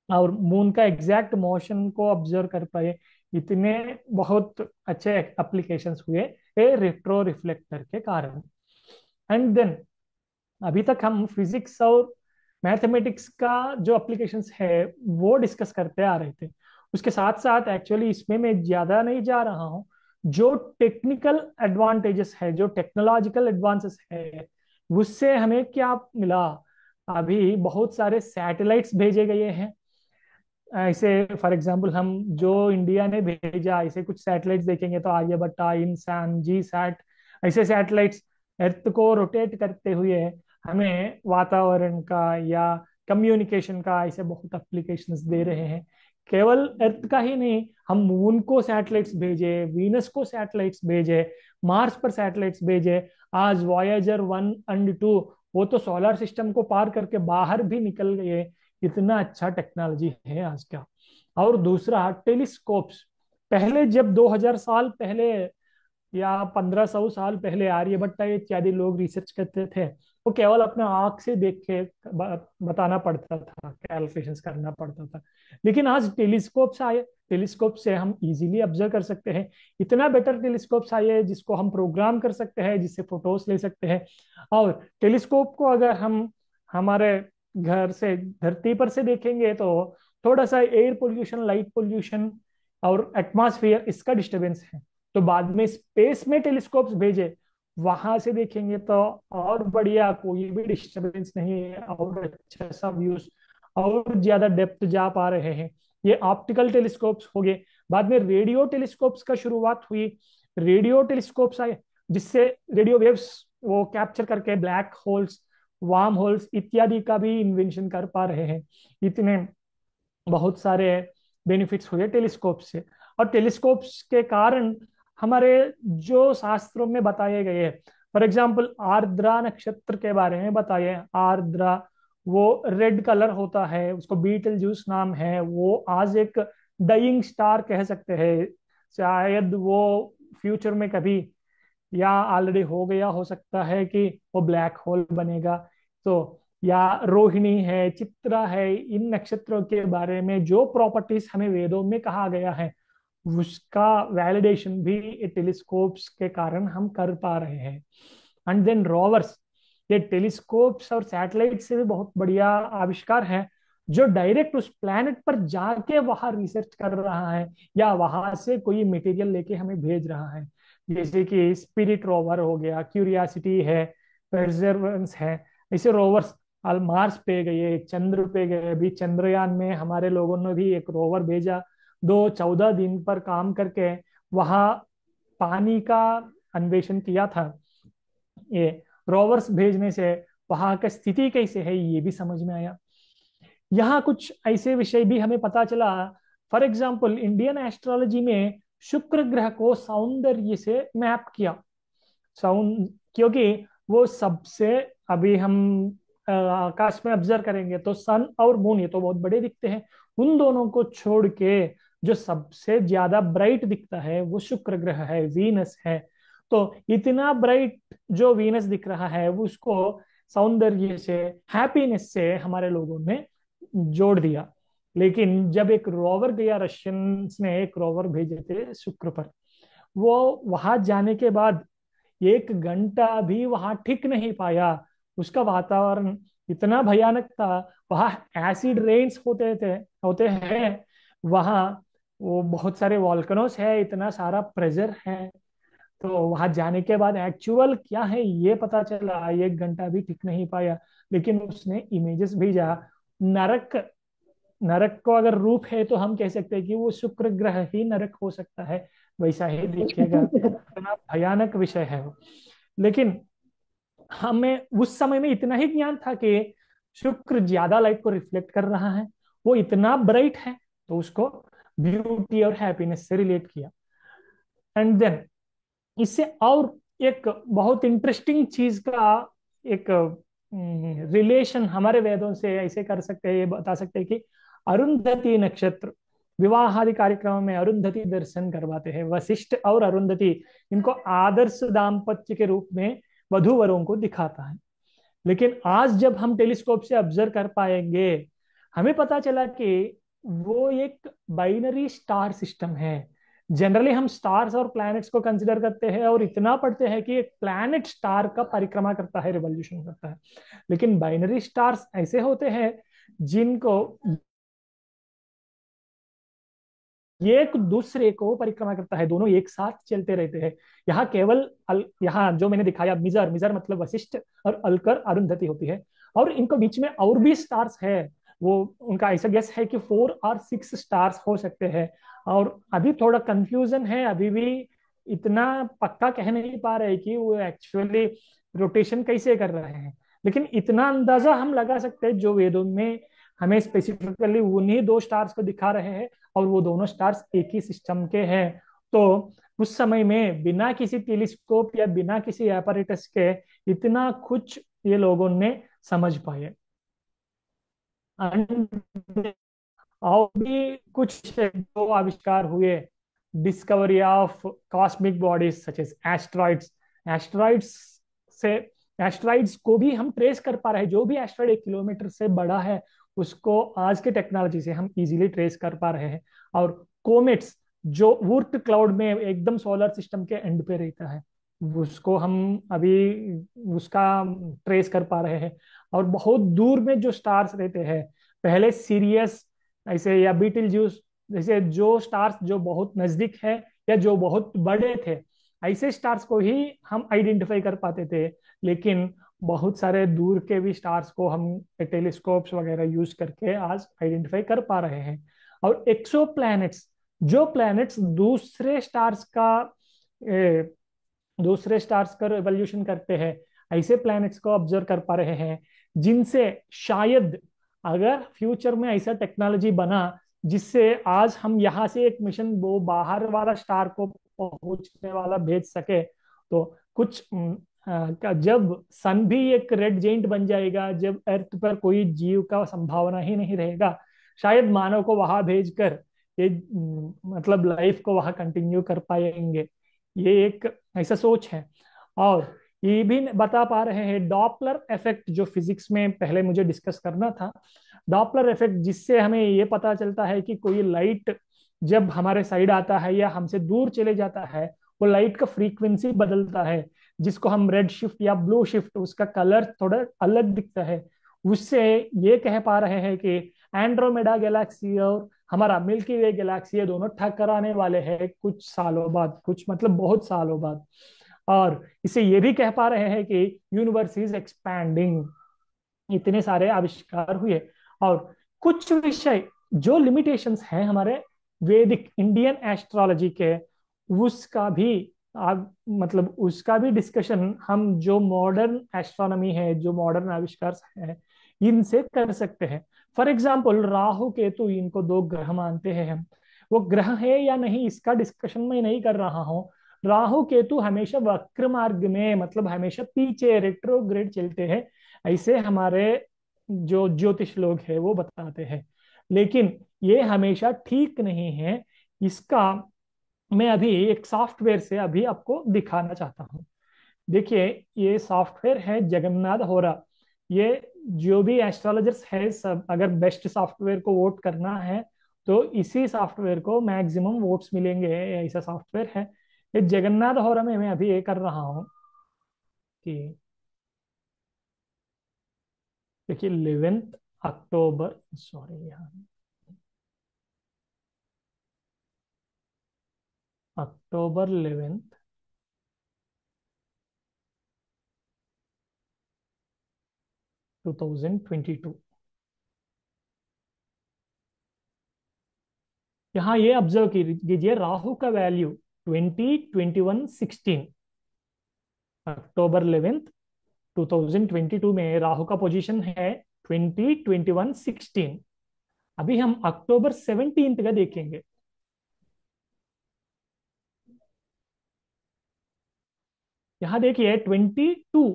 S2: और मून का एग्जैक्ट मोशन को ऑब्जर्व कर पाए। इतने बहुत अच्छे एप्लीकेशंस हुए ये रेट्रो रिफ्लेक्टर के कारण। एंड देन अभी तक हम फिजिक्स और मैथमेटिक्स का जो एप्लीकेशंस है वो डिस्कस करते आ रहे थे, उसके साथ साथ एक्चुअली इसमें मैं ज्यादा नहीं जा रहा हूँ। जो टेक्निकल एडवांटेजेस है, जो टेक्नोलॉजिकल एडवांसेस है, उससे हमें क्या मिला। अभी बहुत सारे सैटेलाइट्स भेजे गए हैं। ऐसे फॉर एग्जांपल हम जो इंडिया ने भेजा, ऐसे कुछ सैटेलाइट्स देखेंगे तो आर्यभट्टा, इनसैन, जी सैट, ऐसे सैटेलाइट्स अर्थ को रोटेट करते हुए हमें वातावरण का या कम्युनिकेशन का ऐसे बहुत एप्लीकेशंस दे रहे हैं। केवल अर्थ का ही नहीं, हम मून को सैटेलाइट्स भेजे, वीनस को सैटेलाइट्स भेजे, मार्स पर सैटेलाइट्स भेजे। आज वॉयेजर 1 और 2 वो तो सोलर सिस्टम को पार करके बाहर भी निकल गए। इतना अच्छा टेक्नोलॉजी है आज का। और दूसरा टेलीस्कोप्स, पहले जब 2000 साल पहले या 1500 साल पहले आर्यभट्टा इत्यादि लोग रिसर्च करते थे, वो केवल अपने आंख से देख के बताना पड़ता था, कैलकुलेशंस करना पड़ता था। लेकिन आज टेलीस्कोप्स आए, टेलीस्कोप से हम इजीली ऑब्जर्व कर सकते हैं। इतना बेटर टेलीस्कोप्स आए हैं जिसको हम प्रोग्राम कर सकते हैं, जिससे फोटोज ले सकते हैं। और टेलीस्कोप को अगर हम हमारे घर से धरती पर से देखेंगे तो थोड़ा सा एयर पोल्यूशन, लाइट पोल्यूशन और एटमॉस्फेयर इसका डिस्टरबेंस है। तो बाद में स्पेस में टेलीस्कोप्स भेजे, वहां से देखेंगे तो और बढ़िया, कोई भी डिस्टरबेंस नहीं है और अच्छा सा व्यूज और ज्यादा डेप्थ जा पा रहे हैं। ये ऑप्टिकल टेलीस्कोप्स हो गए। बाद में रेडियो टेलीस्कोप्स का शुरुआत हुई। रेडियो टेलीस्कोप्स आए जिससे रेडियो वेव्स वो कैप्चर करके ब्लैक होल्स, वार्म होल्स इत्यादि का भी इन्वेंशन कर पा रहे हैं। इतने बहुत सारे बेनिफिट्स हुए टेलीस्कोप से। और टेलीस्कोप्स के कारण हमारे जो शास्त्रों में बताए गए, फॉर एग्जाम्पल आर्द्रा नक्षत्र के बारे में बताए। आर्द्रा वो रेड कलर होता है, उसको बीटल जूस नाम है, वो आज एक डाइंग स्टार कह सकते हैं। शायद वो फ्यूचर में कभी या ऑलरेडी हो गया हो सकता है कि वो ब्लैक होल बनेगा। तो या रोहिणी है, चित्रा है, इन नक्षत्रों के बारे में जो प्रॉपर्टीज हमें वेदों में कहा गया है उसका वैलिडेशन भी टेलीस्कोप्स के कारण हम कर पा रहे हैं। एंड देन रोवर्स, ये टेलीस्कोप्स और सैटेलाइट से भी बहुत बढ़िया आविष्कार है जो डायरेक्ट उस प्लैनेट पर जाके वहां रिसर्च कर रहा है या वहां से कोई मटेरियल लेके हमें भेज रहा है। जैसे कि स्पिरिट रोवर हो गया, क्यूरियासिटी है, परसेवरेंस है। ऐसे रोवर्स मार्स पे गए, चंद्र पे गए। अभी चंद्रयान में हमारे लोगों ने भी एक रोवर भेजा, 14 दिन पर काम करके वहां पानी का अन्वेषण किया था। ये रोवर्स भेजने से वहां का स्थिति कैसे है ये भी समझ में आया। यहाँ कुछ ऐसे विषय भी हमें पता चला। फॉर एग्जाम्पल इंडियन एस्ट्रोलॉजी में शुक्र ग्रह को सौंदर्य से मैप किया। क्योंकि वो सबसे, अभी हम आकाश में ऑब्जर्व करेंगे तो सन और मून ये तो बहुत बड़े दिखते हैं, उन दोनों को छोड़ के जो सबसे ज्यादा ब्राइट दिखता है वो शुक्र ग्रह है, वीनस है। तो इतना ब्राइट जो वीनस दिख रहा है वो उसको सौंदर्य से, हैप्पीनेस से हमारे लोगों ने जोड़ दिया। लेकिन जब एक रोवर गया, रशियंस ने एक रोवर भेजे थे शुक्र पर, वो वहां जाने के बाद 1 घंटा भी वहां टिक नहीं पाया। उसका वातावरण इतना भयानक था, वहां एसिड रेन्स होते हैं वहां, वो बहुत सारे वॉल्कनोस है, इतना सारा प्रेशर है। तो वहां जाने के बाद एक्चुअल क्या है ये पता चला, 1 घंटा भी टिक नहीं पाया। लेकिन उसने इमेजेस भेजा, नरक नरक को अगर रूप है तो हम कह सकते हैं कि वो शुक्र ग्रह ही नरक हो सकता है, वैसा ही दिखेगा, इतना भयानक विषय है वो। लेकिन हमें उस समय में इतना ही ज्ञान था कि शुक्र ज्यादा लाइट को रिफ्लेक्ट कर रहा है, वो इतना ब्राइट है, तो उसको ब्यूटी और हैप्पीनेस से रिलेट किया। एंड देन इससे और एक बहुत इंटरेस्टिंग चीज का एक रिलेशन हमारे वेदों से ऐसे कर सकते हैं, ये बता सकते हैं कि अरुंधति नक्षत्र विवाह आदि कार्यक्रमों में अरुंधति दर्शन करवाते हैं। वशिष्ठ और अरुंधति इनको आदर्श दाम्पत्य के रूप में वधू वरों को दिखाता है। लेकिन आज जब हम टेलीस्कोप से ऑब्जर्व कर पाएंगे, हमें पता चला कि वो एक बाइनरी स्टार सिस्टम है। जनरली हम स्टार्स और प्लैनेट्स को कंसिडर करते हैं और इतना पढ़ते हैं कि एक प्लैनेट स्टार का परिक्रमा करता है, रिवॉल्यूशन करता है। लेकिन बाइनरी स्टार्स ऐसे होते हैं जिनको ये एक दूसरे को परिक्रमा करता है, दोनों एक साथ चलते रहते हैं। यहाँ केवल यहाँ जो मैंने दिखाया मिजर, मिजर मतलब वशिष्ठ, और अलकर अरुंधति होती है। और इनको बीच में और भी स्टार्स है, वो उनका ऐसा गेस है कि 4 और 6 स्टार्स हो सकते हैं। और अभी थोड़ा कंफ्यूजन है, अभी भी इतना पक्का कह नहीं पा रहे कि वो एक्चुअली रोटेशन कैसे कर रहे हैं। लेकिन इतना अंदाजा हम लगा सकते हैं, जो वेदों में हमें स्पेसिफिकली उन्हीं 2 स्टार्स को दिखा रहे हैं और वो दोनों स्टार्स एक ही सिस्टम के हैं। तो उस समय में बिना किसी टेलीस्कोप या बिना किसी एपरेटस के इतना कुछ ये लोगों ने समझ पाए। And और भी कुछ जो आविष्कार हुए, discovery of cosmic bodies such as asteroids. Asteroids से एस्ट्रॉइड्स को भी हम ट्रेस कर पा रहे हैं। जो भी एस्ट्रॉइड 1 किलोमीटर से बड़ा है उसको आज के टेक्नोलॉजी से हम इजीली ट्रेस कर पा रहे हैं। और कोमेट्स जो वुर्ट क्लाउड में एकदम सोलर सिस्टम के एंड पे रहता है, उसको हम अभी उसका ट्रेस कर पा रहे हैं। और बहुत दूर में जो स्टार्स रहते हैं, पहले सीरियस ऐसे या बीटल ज्यूस जैसे जो स्टार्स जो बहुत नजदीक है या जो बहुत बड़े थे, ऐसे स्टार्स को ही हम आइडेंटिफाई कर पाते थे। लेकिन बहुत सारे दूर के भी स्टार्स को हम टेलीस्कोप्स वगैरह यूज करके आज आइडेंटिफाई कर पा रहे हैं। और एक्सो प्लैनेट्स, जो प्लैनेट्स दूसरे स्टार्स का रिवॉल्यूशन करते हैं, ऐसे प्लैनेट्स को ऑब्जर्व कर पा रहे हैं, जिनसे शायद अगर फ्यूचर में ऐसा टेक्नोलॉजी बना जिससे आज हम यहाँ से एक मिशन वो बाहर वाला स्टार को पहुंचने वाला भेज सके, तो कुछ जब सन भी एक रेड जेंट बन जाएगा, जब अर्थ पर कोई जीव का संभावना ही नहीं रहेगा, शायद मानव को वहां भेजकर ये मतलब लाइफ को वहां कंटिन्यू कर पाएंगे। ये एक ऐसा सोच है। और ये भी बता पा रहे हैं डॉपलर इफेक्ट, जो फिजिक्स में पहले मुझे डिस्कस करना था। डॉपलर इफेक्ट जिससे हमें ये पता चलता है कि कोई लाइट जब हमारे साइड आता है या हमसे दूर चले जाता है, वो लाइट का फ्रीक्वेंसी बदलता है, जिसको हम रेड शिफ्ट या ब्लू शिफ्ट, उसका कलर थोड़ा अलग दिखता है। उससे ये कह पा रहे हैं कि एंड्रोमेडा गैलेक्सी और हमारा मिल्की वे गैलेक्सी ये दोनों टकराने वाले हैं कुछ सालों बाद, कुछ मतलब बहुत सालों बाद। और इसे ये भी कह पा रहे हैं कि यूनिवर्स इज एक्सपैंडिंग। इतने सारे आविष्कार हुए। और कुछ विषय जो लिमिटेशंस हैं हमारे वैदिक इंडियन एस्ट्रोलॉजी के, उसका भी मतलब उसका भी डिस्कशन हम जो मॉडर्न एस्ट्रोनॉमी है, जो मॉडर्न आविष्कार है, इनसे कर सकते हैं। फॉर एग्जाम्पल राहु केतु, इनको 2 ग्रह मानते हैं हम। वो ग्रह है या नहीं इसका डिस्कशन मैं नहीं कर रहा हूँ। राहु केतु हमेशा वक्र मार्ग में, मतलब हमेशा पीछे रेट्रोग्रेड चलते हैं, ऐसे हमारे जो ज्योतिष लोग हैं वो बताते हैं। लेकिन ये हमेशा ठीक नहीं है। इसका मैं अभी एक सॉफ्टवेयर से अभी आपको दिखाना चाहता हूँ। देखिए, ये सॉफ्टवेयर है जगन्नाथ होरा। ये जो भी एस्ट्रोलॉजर्स है सब, अगर बेस्ट सॉफ्टवेयर को वोट करना है तो इसी सॉफ्टवेयर को मैक्सिमम वोट्स मिलेंगे, ऐसा सॉफ्टवेयर है। ये जगन्नाथ होरा में मैं अभी ये कर रहा हूँ कि देखिए 11 अक्टूबर, सॉरी यहाँ October 11, 2022। यहाँ ये ऑब्जर्व कीजिए, राहु का वैल्यू 20, 21, 16, अक्टूबर 11, 2022 में राहु का पोजीशन है 20, 21, 16। अभी हम अक्टूबर 17 का देखेंगे। यहाँ देखिए 22,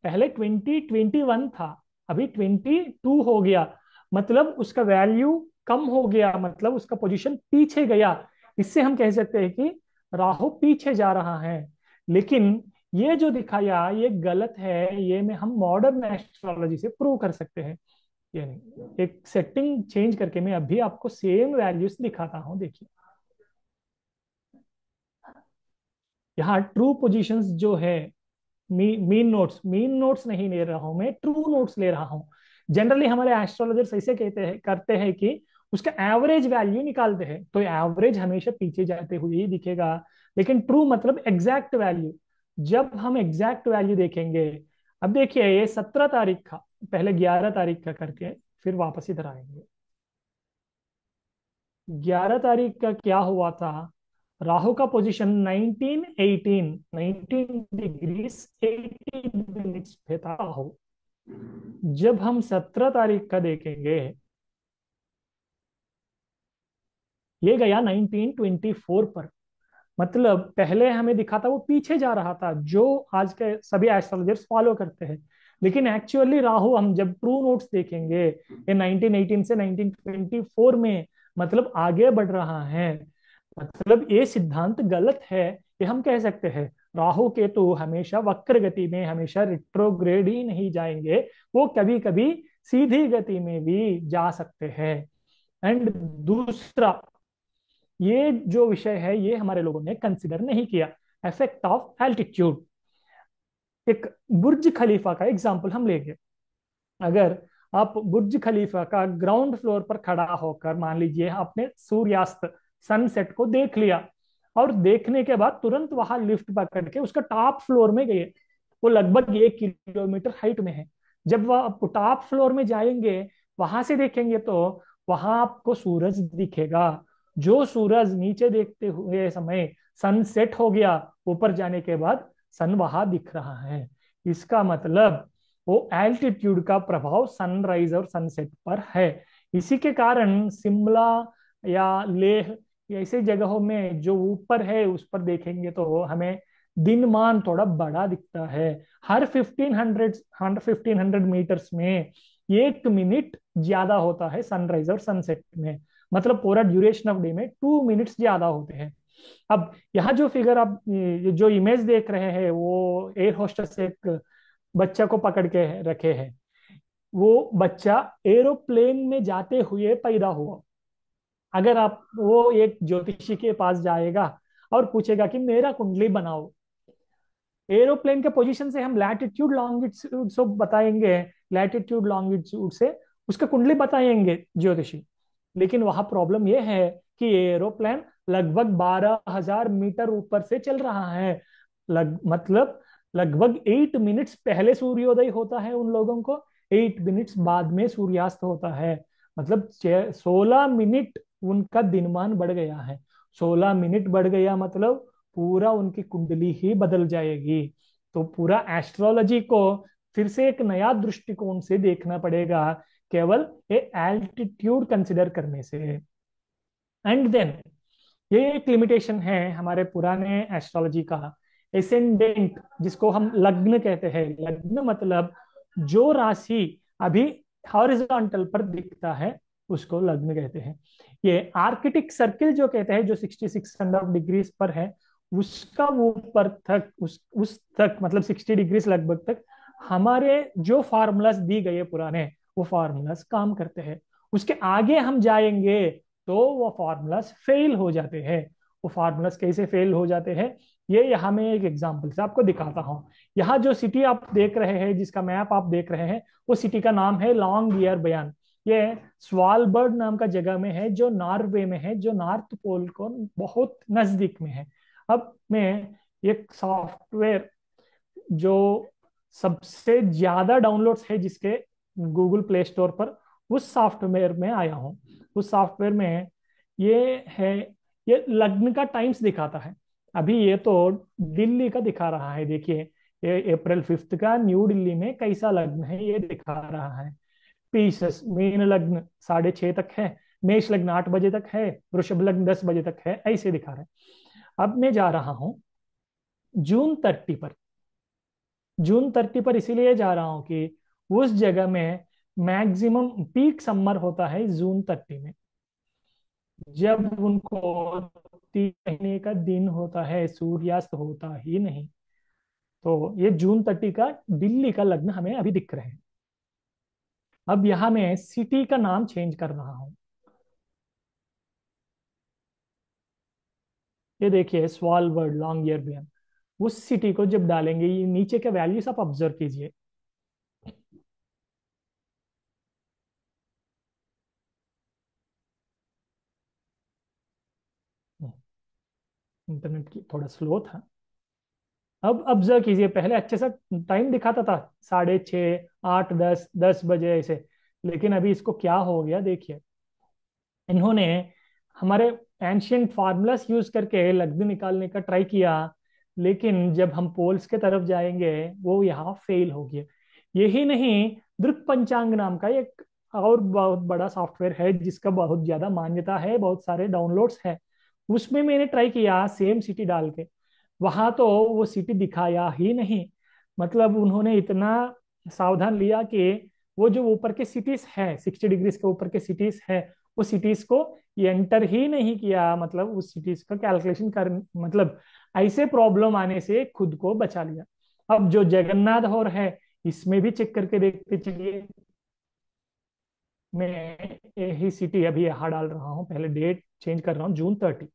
S2: पहले 20, 21 था, अभी 22 हो गया, मतलब उसका वैल्यू कम हो गया, मतलब उसका पोजीशन पीछे गया। इससे हम कह सकते हैं कि राहु पीछे जा रहा है। लेकिन ये जो दिखाया ये गलत है, ये में हम मॉडर्न एस्ट्रोलॉजी से प्रूव कर सकते हैं। ये नहीं, एक सेटिंग चेंज करके मैं अभी आपको सेम वैल्यूज दिखाता हूं, देखिए। यहाँ ट्रू पोजीशंस जो है, मीन नोट्स नहीं ले रहा हूं मैं, ट्रू नोट्स ले रहा हूं। जनरली हमारे एस्ट्रोलॉजर्स ऐसे कहते हैं, करते हैं कि उसका एवरेज वैल्यू निकालते हैं, तो एवरेज हमेशा पीछे जाते हुए ही दिखेगा। लेकिन ट्रू मतलब एग्जैक्ट वैल्यू। जब हम एग्जैक्ट वैल्यू देखेंगे, अब देखिए ये 17 तारीख का, पहले 11 तारीख का करके फिर वापस इधर आएंगे। 11 तारीख का क्या हुआ था, राहु का पोजीशन 19, 18, 19 डिग्री 18 मिनट्स पे था राहु। जब हम 17 तारीख का देखेंगे, ये गया 1924 पर। मतलब पहले हमें दिखा था वो पीछे जा रहा था, जो आज के सभी एस्ट्रोलॉजर्स फॉलो करते हैं। लेकिन एक्चुअली राहु, हम जब ट्रू नोट्स देखेंगे, ये 1918 से 1924 में मतलब आगे बढ़ रहा है। मतलब ये सिद्धांत गलत है, ये हम कह सकते हैं। राहु केतु हमेशा वक्र गति में, हमेशा रिट्रोग्रेड ही नहीं जाएंगे, वो कभी कभी सीधी गति में भी जा सकते हैं। एंड दूसरा, ये जो विषय है ये हमारे लोगों ने कंसिडर नहीं किया, इफेक्ट ऑफ एल्टीट्यूड। एक बुर्ज खलीफा का एग्जांपल हम लेंगे। अगर आप बुर्ज खलीफा का ग्राउंड फ्लोर पर खड़ा होकर, मान लीजिए आपने सूर्यास्त सनसेट को देख लिया, और देखने के बाद तुरंत वहां लिफ्ट पकड़ के उसका टॉप फ्लोर में गए, वो लगभग 1 किलोमीटर हाइट में है। जब वह आप टॉप फ्लोर में जाएंगे, वहां से देखेंगे तो वहां आपको सूरज दिखेगा। जो सूरज नीचे देखते हुए समय सनसेट हो गया, ऊपर जाने के बाद सन वहां दिख रहा है। इसका मतलब वो एल्टीट्यूड का प्रभाव सनराइज और सनसेट पर है। इसी के कारण शिमला या लेह या ऐसी जगहों में जो ऊपर है उस पर देखेंगे तो हमें दिनमान थोड़ा बड़ा दिखता है। हर 1500 मीटर्स में 1 मिनट ज्यादा होता है सनराइज और सनसेट में। मतलब पूरा ड्यूरेशन ऑफ डे में 2 मिनट्स ज्यादा होते हैं। अब यहाँ जो फिगर आप, ये जो इमेज देख रहे हैं, वो एयर होस्टेस एक बच्चा को पकड़ के रखे हैं। वो बच्चा एरोप्लेन में जाते हुए पैदा हुआ। अगर आप, वो एक ज्योतिषी के पास जाएगा और पूछेगा कि मेरा कुंडली बनाओ, एरोप्लेन के पोजीशन से हम लैटिट्यूड लॉन्गिट्यूड सब बताएंगे, लैटिट्यूड लॉन्गिट्यूड से उसका कुंडली बताएंगे ज्योतिषी। लेकिन वहां प्रॉब्लम यह है कि एरोप्लेन लगभग 12,000 मीटर ऊपर से चल रहा है। मतलब लगभग 8 मिनट्स पहले सूर्योदय होता है उन लोगों को, 8 मिनट्स बाद में सूर्यास्त होता है। मतलब 16 मिनट उनका दिनमान बढ़ गया है। 16 मिनट बढ़ गया मतलब पूरा उनकी कुंडली ही बदल जाएगी। तो पूरा एस्ट्रोलॉजी को फिर से एक नया दृष्टिकोण से देखना पड़ेगा, केवल ये एल्टीट्यूड कंसिडर करने से। एंड देन ये एक लिमिटेशन है हमारे पुराने एस्ट्रोलॉजी का, एसेंडेंट, जिसको हम लग्न कहते हैं। लग्न मतलब जो राशि अभी हॉरिजॉन्टल पर दिखता है उसको लग्न कहते हैं। ये आर्किटिक सर्किल जो कहते हैं, जो 6600 डिग्रीज पर है, उसका ऊपर तक, उस तक मतलब 60 डिग्रीज लगभग तक हमारे जो फार्मूलाज दी गए पुराने, वो फार्मूलाज काम करते हैं। उसके आगे हम जाएंगे तो वो फार्मूलाज फेल हो जाते हैं। वो फार्मूलाज कैसे फेल हो जाते हैं, ये यहाँ मैं एक एग्जांपल से आपको दिखाता हूँ। यहाँ जो सिटी आप देख रहे हैं, जिसका मैप आप देख रहे हैं, वो सिटी का नाम है लॉन्गबियर बयान। ये स्वालबर्ड नाम का जगह में है, जो नॉर्वे में है, जो नॉर्थ पोल को बहुत नजदीक में है। अब मैं एक सॉफ्टवेयर जो सबसे ज्यादा डाउनलोड्स है जिसके गूगल प्ले स्टोर पर, उस सॉफ्टवेयर में आया हूँ। उस सॉफ्टवेयर में ये है, ये लग्न का टाइम्स दिखाता है। अभी ये तो दिल्ली का दिखा रहा है, देखिए ये अप्रैल 5 का न्यू दिल्ली में कैसा लग्न है ये दिखा रहा है। पीसस मीन लग्न 6:30 तक है, मेष लग्न 8 बजे तक है, वृषभ लग्न 10 बजे तक है, ऐसे दिखा रहे हैं। अब मैं जा रहा हूं जून 30 पर। जून 30 पर इसीलिए जा रहा हूं कि उस जगह में मैक्सिमम पीक समर होता है जून 30 में, जब उनको 3 महीने का दिन होता है, सूर्यास्त होता ही नहीं। तो ये जून 30 का दिल्ली का लग्न हमें अभी दिख रहे हैं। अब यहां मैं सिटी का नाम चेंज कर रहा हूं। ये देखिए स्वालबर्ड लॉन्गियरबियन, उस सिटी को जब डालेंगे, ये नीचे के वैल्यूज आप ऑब्जर्व कीजिए। इंटरनेट की थोड़ा स्लो था। अब ऑब्जर्व कीजिए, पहले अच्छे से टाइम दिखाता था 6:30, 8, 10 बजे ऐसे, लेकिन अभी इसको क्या हो गया देखिए। इन्होंने हमारे एंशियंट फार्मूलास यूज करके लग्न निकालने का ट्राई किया, लेकिन जब हम पोल्स के तरफ जाएंगे वो यहाँ फेल हो गया। यही नहीं, दृक पंचांग नाम का एक और बहुत बड़ा सॉफ्टवेयर है जिसका बहुत ज्यादा मान्यता है, बहुत सारे डाउनलोड्स है। उसमें मैंने ट्राई किया सेम सिटी डाल के, वहां तो वो सिटी दिखाया ही नहीं। मतलब उन्होंने इतना सावधान लिया कि वो जो ऊपर के सिटीज है, 60 डिग्रीज के ऊपर के सिटीज है, वो सिटीज को एंटर ही नहीं किया। मतलब उस सिटीज का कैलकुलेशन कर, मतलब ऐसे प्रॉब्लम आने से खुद को बचा लिया। अब जो जगन्नाथ और है, इसमें भी चेक करके देखते चलिए। मैं यही सिटी अभी यहाँ डाल रहा हूँ, पहले डेट चेंज कर रहा हूँ, जून 30।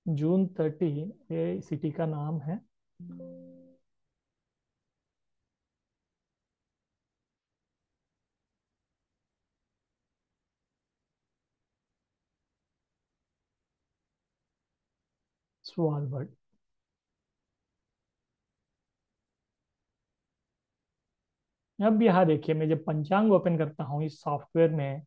S2: जून 30 ये सिटी का नाम है। स्वालबर्ड। अब यहाँ देखिए, मैं जब पंचांग ओपन करता हूँ इस सॉफ्टवेयर में,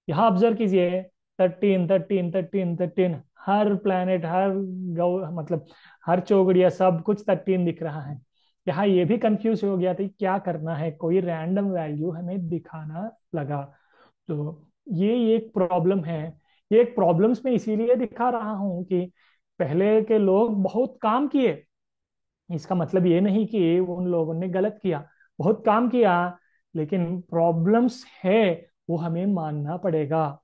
S2: यहाँ ऑब्जर्व कीजिए 13, 13, 13, 13, हर प्लैनेट, हर गौ मतलब हर चौगड़िया सब कुछ 13 दिख रहा है। यहाँ ये भी कंफ्यूज हो गया था कि क्या करना है, कोई रैंडम वैल्यू हमें दिखाना लगा। तो ये एक प्रॉब्लम है। ये एक प्रॉब्लम्स में इसीलिए दिखा रहा हूँ कि पहले के लोग बहुत काम किए। इसका मतलब ये नहीं कि उन लोगों ने गलत किया, बहुत काम किया, लेकिन प्रॉब्लम्स है, वो हमें मानना पड़ेगा।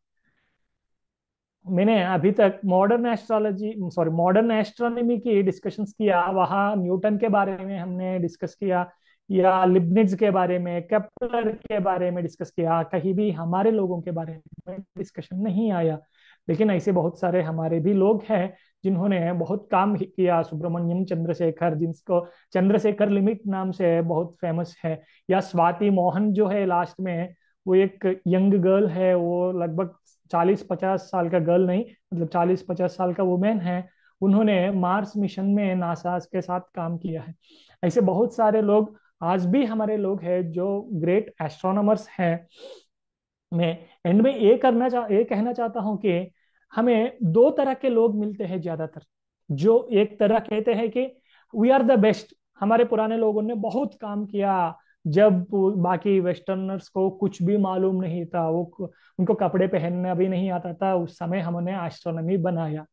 S2: मैंने अभी तक modern astrology, sorry modern astronomy की डिस्कशंस किया, वहाँ न्यूटन के बारे में हमने डिस्कस किया, या लिबनिट्ज के बारे में, केपलर के बारे में डिस्कस किया, कहीं भी हमारे लोगों के बारे में डिस्कशन नहीं आया। लेकिन ऐसे बहुत सारे हमारे भी लोग हैं जिन्होंने बहुत काम किया। सुब्रमण्यम चंद्रशेखर, जिसको चंद्रशेखर लिमिट नाम से बहुत फेमस है, या स्वाति मोहन जो है लास्ट में, वो एक यंग गर्ल है, वो लगभग 40-50 साल का गर्ल नहीं, मतलब 40-50 साल का वुमेन है। उन्होंने मार्स मिशन में नासा के साथ काम किया है। ऐसे बहुत सारे लोग आज भी हमारे लोग हैं जो ग्रेट एस्ट्रोनॉमर्स हैं। मैं एंड में ये कहना चाहता हूं कि हमें दो तरह के लोग मिलते हैं ज्यादातर। जो एक तरह कहते हैं कि वी आर द बेस्ट, हमारे पुराने लोगों ने बहुत काम किया, जब बाकी वेस्टर्नर्स को कुछ भी मालूम नहीं था, वो उनको कपड़े पहनना भी नहीं आता था, उस समय हमने एस्ट्रोनॉमी बनाया।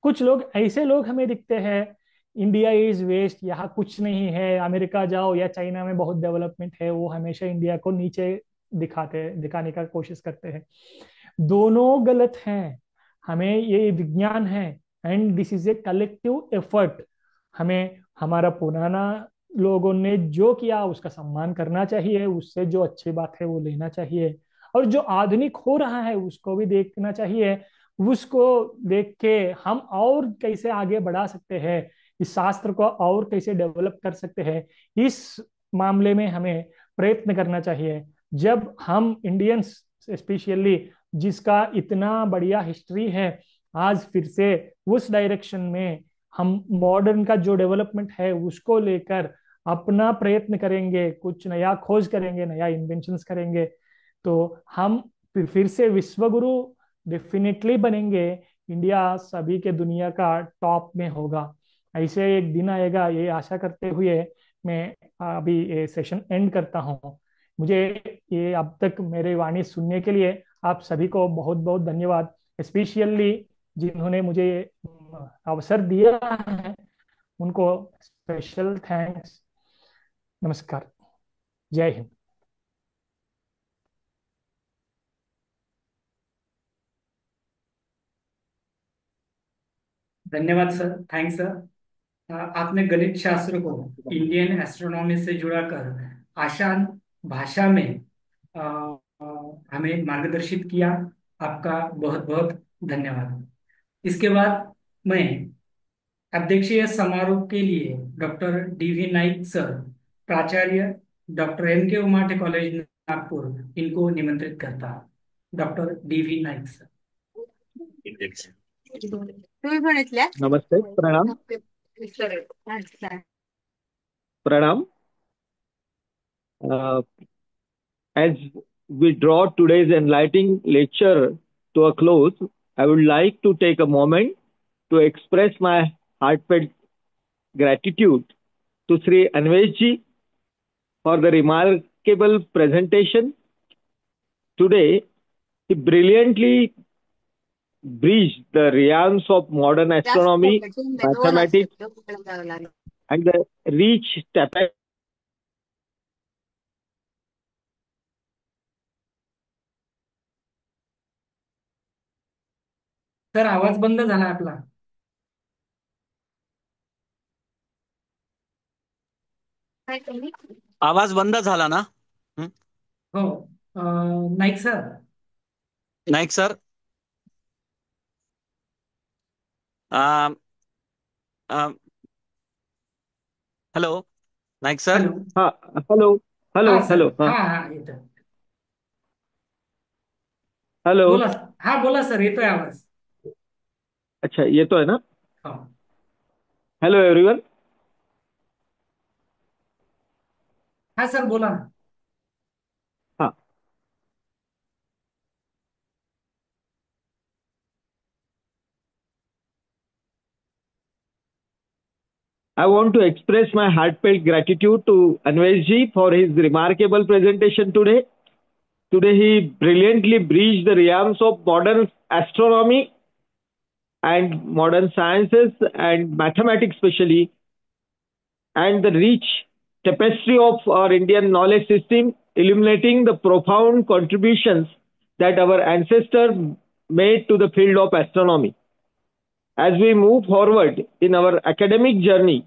S2: कुछ लोग ऐसे लोग हमें दिखते हैं, इंडिया इज वेस्ट, यहाँ कुछ नहीं है, अमेरिका जाओ या चाइना में बहुत डेवलपमेंट है, वो हमेशा इंडिया को नीचे दिखाने का कोशिश करते हैं। दोनों गलत हैं। हमें ये विज्ञान है, and this is a collective effort. हमें हमारा पुराना लोगों ने जो किया उसका सम्मान करना चाहिए, उससे जो अच्छी बात है वो लेना चाहिए, और जो आधुनिक हो रहा है उसको भी देखना चाहिए। उसको देख के हम और कैसे आगे बढ़ा सकते हैं, इस शास्त्र को और कैसे डेवलप कर सकते हैं, इस मामले में हमें प्रयत्न करना चाहिए। जब हम इंडियंस स्पेशली, जिसका इतना बढ़िया हिस्ट्री है, आज फिर से उस डायरेक्शन में हम मॉडर्न का जो डेवलपमेंट है उसको लेकर अपना प्रयत्न करेंगे, कुछ नया खोज करेंगे, नया इन्वेंशंस करेंगे, तो हम फिर से विश्वगुरु डेफिनेटली बनेंगे, इंडिया सभी के दुनिया का टॉप में होगा। ऐसे एक दिन आएगा, ये आशा करते हुए मैं अभी ये सेशन एंड करता हूँ। मुझे ये अब तक मेरे वाणी सुनने के लिए आप सभी को बहुत बहुत धन्यवाद। स्पेशली जिन्होंने मुझे अवसर दिया है, उनको स्पेशल थैंक्स। नमस्कार। जय हिंद।
S1: धन्यवाद सर, थैंक्स सर। आपने गणित शास्त्र को इंडियन एस्ट्रोनॉमी से जुड़ाकर आसान भाषा में अ, अ, हमें मार्गदर्शित किया। आपका बहुत बहुत धन्यवाद। इसके बाद मैं अध्यक्षीय समारोह के लिए डॉक्टर डीवी नाइक सर, प्राचार्य doctor MK Umathe college Nagpur, इनको निमंत्रित करता हूं। Doctor DV Naik sir.
S5: तुम्ही पण इथल्या
S3: Namaste, Pranam.
S5: अच्छा.
S3: Pranam. Uh, as we draw today's enlightening lecture to a close, I would like to take a moment to express my heartfelt gratitude to Sri Anvesh ji for the remarkable presentation. Today, he brilliantly bridged the realms of modern
S5: जास्त
S3: astronomy,
S5: दोन असतात,
S3: mathematics,
S5: दोघीकडे जावं लागेल.
S3: and the rich tapestry.
S1: Sir, आवाज बंद झाला आपला.
S5: काय तुम्ही
S6: आवाज बंद झाला ना?
S1: हो. Naik sir.
S6: Naik sir. Hello Naik sir.
S1: Hello.
S3: हाँ, हेलो हेलो
S1: हा सर,
S3: हेलो हाँ
S1: हा हा येतोय.
S3: हेलो.
S1: बोला. हा बोला सर, येतोय आवाज.
S3: अच्छा, ये तो है ना.
S1: हो.
S3: Hello everyone.
S1: हा सर, बोला ना.
S3: हाँ, I want to express my heartfelt gratitude to Anvesh ji for his remarkable presentation today. Today he brilliantly bridged the realms of modern astronomy and modern sciences and mathematics especially, and the rich tapestry of our Indian knowledge system, illuminating the profound contributions that our ancestors made to the field of astronomy. As we move forward in our academic journey,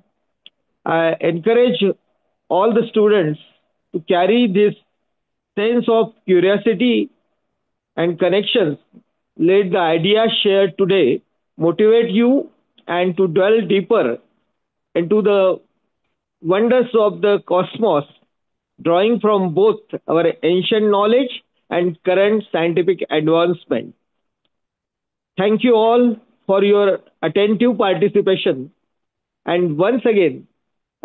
S3: I encourage all the students to carry this sense of curiosity and connections. Let the ideas shared today motivate you and to dwell deeper into the wonders of the cosmos, drawing from both our ancient knowledge and current scientific advancement. Thank you all for your attentive participation. And once again,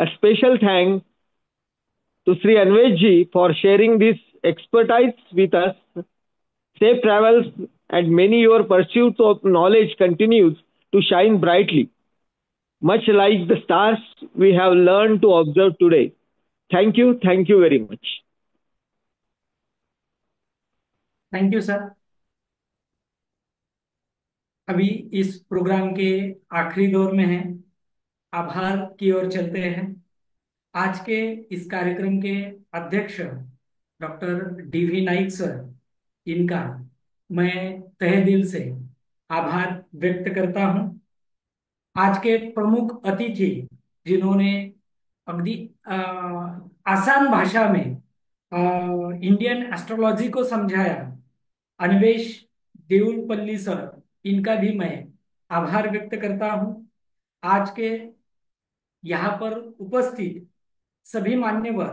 S3: a special thank to Sri Anvesh ji for sharing this expertise with us. Safe travels, and many your pursuits of knowledge continues to shine brightly, much like the stars we have learned to observe today. Thank you very much.
S1: Thank you sir. अभी इस programme के आखिरी दौर में है, आभार की ओर चलते हैं। आज के इस कार्यक्रम के अध्यक्ष डॉक्टर डीवी नाइक सर, इनका मैं तहे दिल से आभार व्यक्त करता हूं। आज के प्रमुख अतिथि, जिन्होंने अगदी आसान भाषा में इंडियन एस्ट्रोलॉजी को समझाया, अन्वेष देउलपल्ली सर, इनका भी मैं आभार व्यक्त करता हूं। आज के यहाँ पर उपस्थित सभी मान्यवर,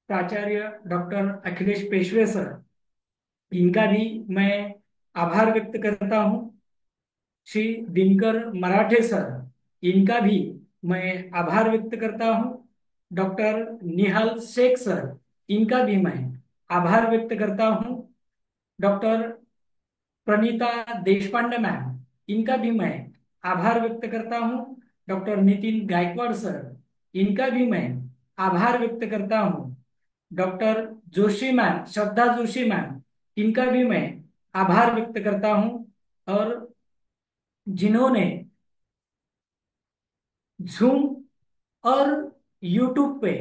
S1: प्राचार्य डॉक्टर अखिलेश पेशवे सर, इनका भी मैं आभार व्यक्त करता हूं। श्री दिनकर मराठे सर, इनका भी मैं आभार व्यक्त करता हूं। डॉक्टर निहाल शेख सर, इनका भी मैं आभार व्यक्त करता हूं। डॉक्टर प्रणीता देशपांडे मैम, इनका भी मैं आभार व्यक्त करता हूँ। डॉक्टर नितिन गायकवाड़ सर, इनका भी मैं आभार व्यक्त करता हूँ। डॉक्टर जोशी मैम, श्रद्धा जोशी मैम, इनका भी मैं आभार व्यक्त करता हूँ। और जिन्होंने जूम और यूट्यूब पे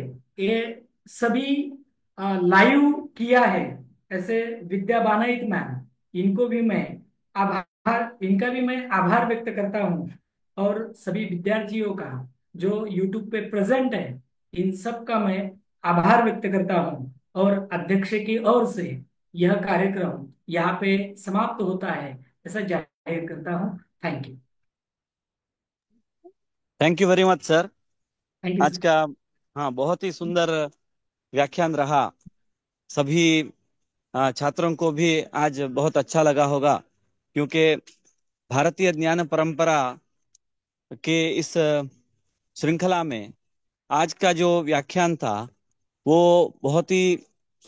S1: ये सभी लाइव किया है, ऐसे विद्या बानाइत मैम, इनको भी मैं इनका भी मैं आभार व्यक्त करता हूँ। और सभी विद्यार्थियों का जो यूट्यूब पे प्रेजेंट है, इन सब का मैं आभार व्यक्त करता हूँ। और अध्यक्ष की ओर से यह कार्यक्रम यहाँ पे समाप्त होता है, ऐसा जाहिर करता हूँ। Thank you.
S6: Thank you very much sir.
S1: Thank you
S6: आज
S1: सर।
S6: का हाँ बहुत ही सुंदर व्याख्यान रहा। सभी छात्रों को भी आज बहुत अच्छा लगा होगा, क्योंकि भारतीय ज्ञान परंपरा के इस श्रृंखला में आज का जो व्याख्यान था वो बहुत ही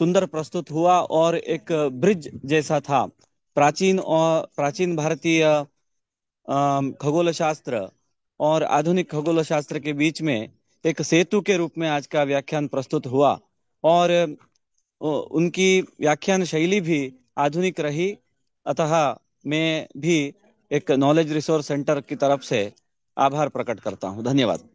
S6: सुंदर प्रस्तुत हुआ और एक ब्रिज जैसा था। प्राचीन भारतीय खगोल शास्त्र और आधुनिक खगोल शास्त्र के बीच में एक सेतु के रूप में आज का व्याख्यान प्रस्तुत हुआ। और उनकी व्याख्यान शैली भी आधुनिक रही। अतः मैं भी एक नॉलेज रिसोर्स सेंटर की तरफ से आभार प्रकट करता हूं। धन्यवाद।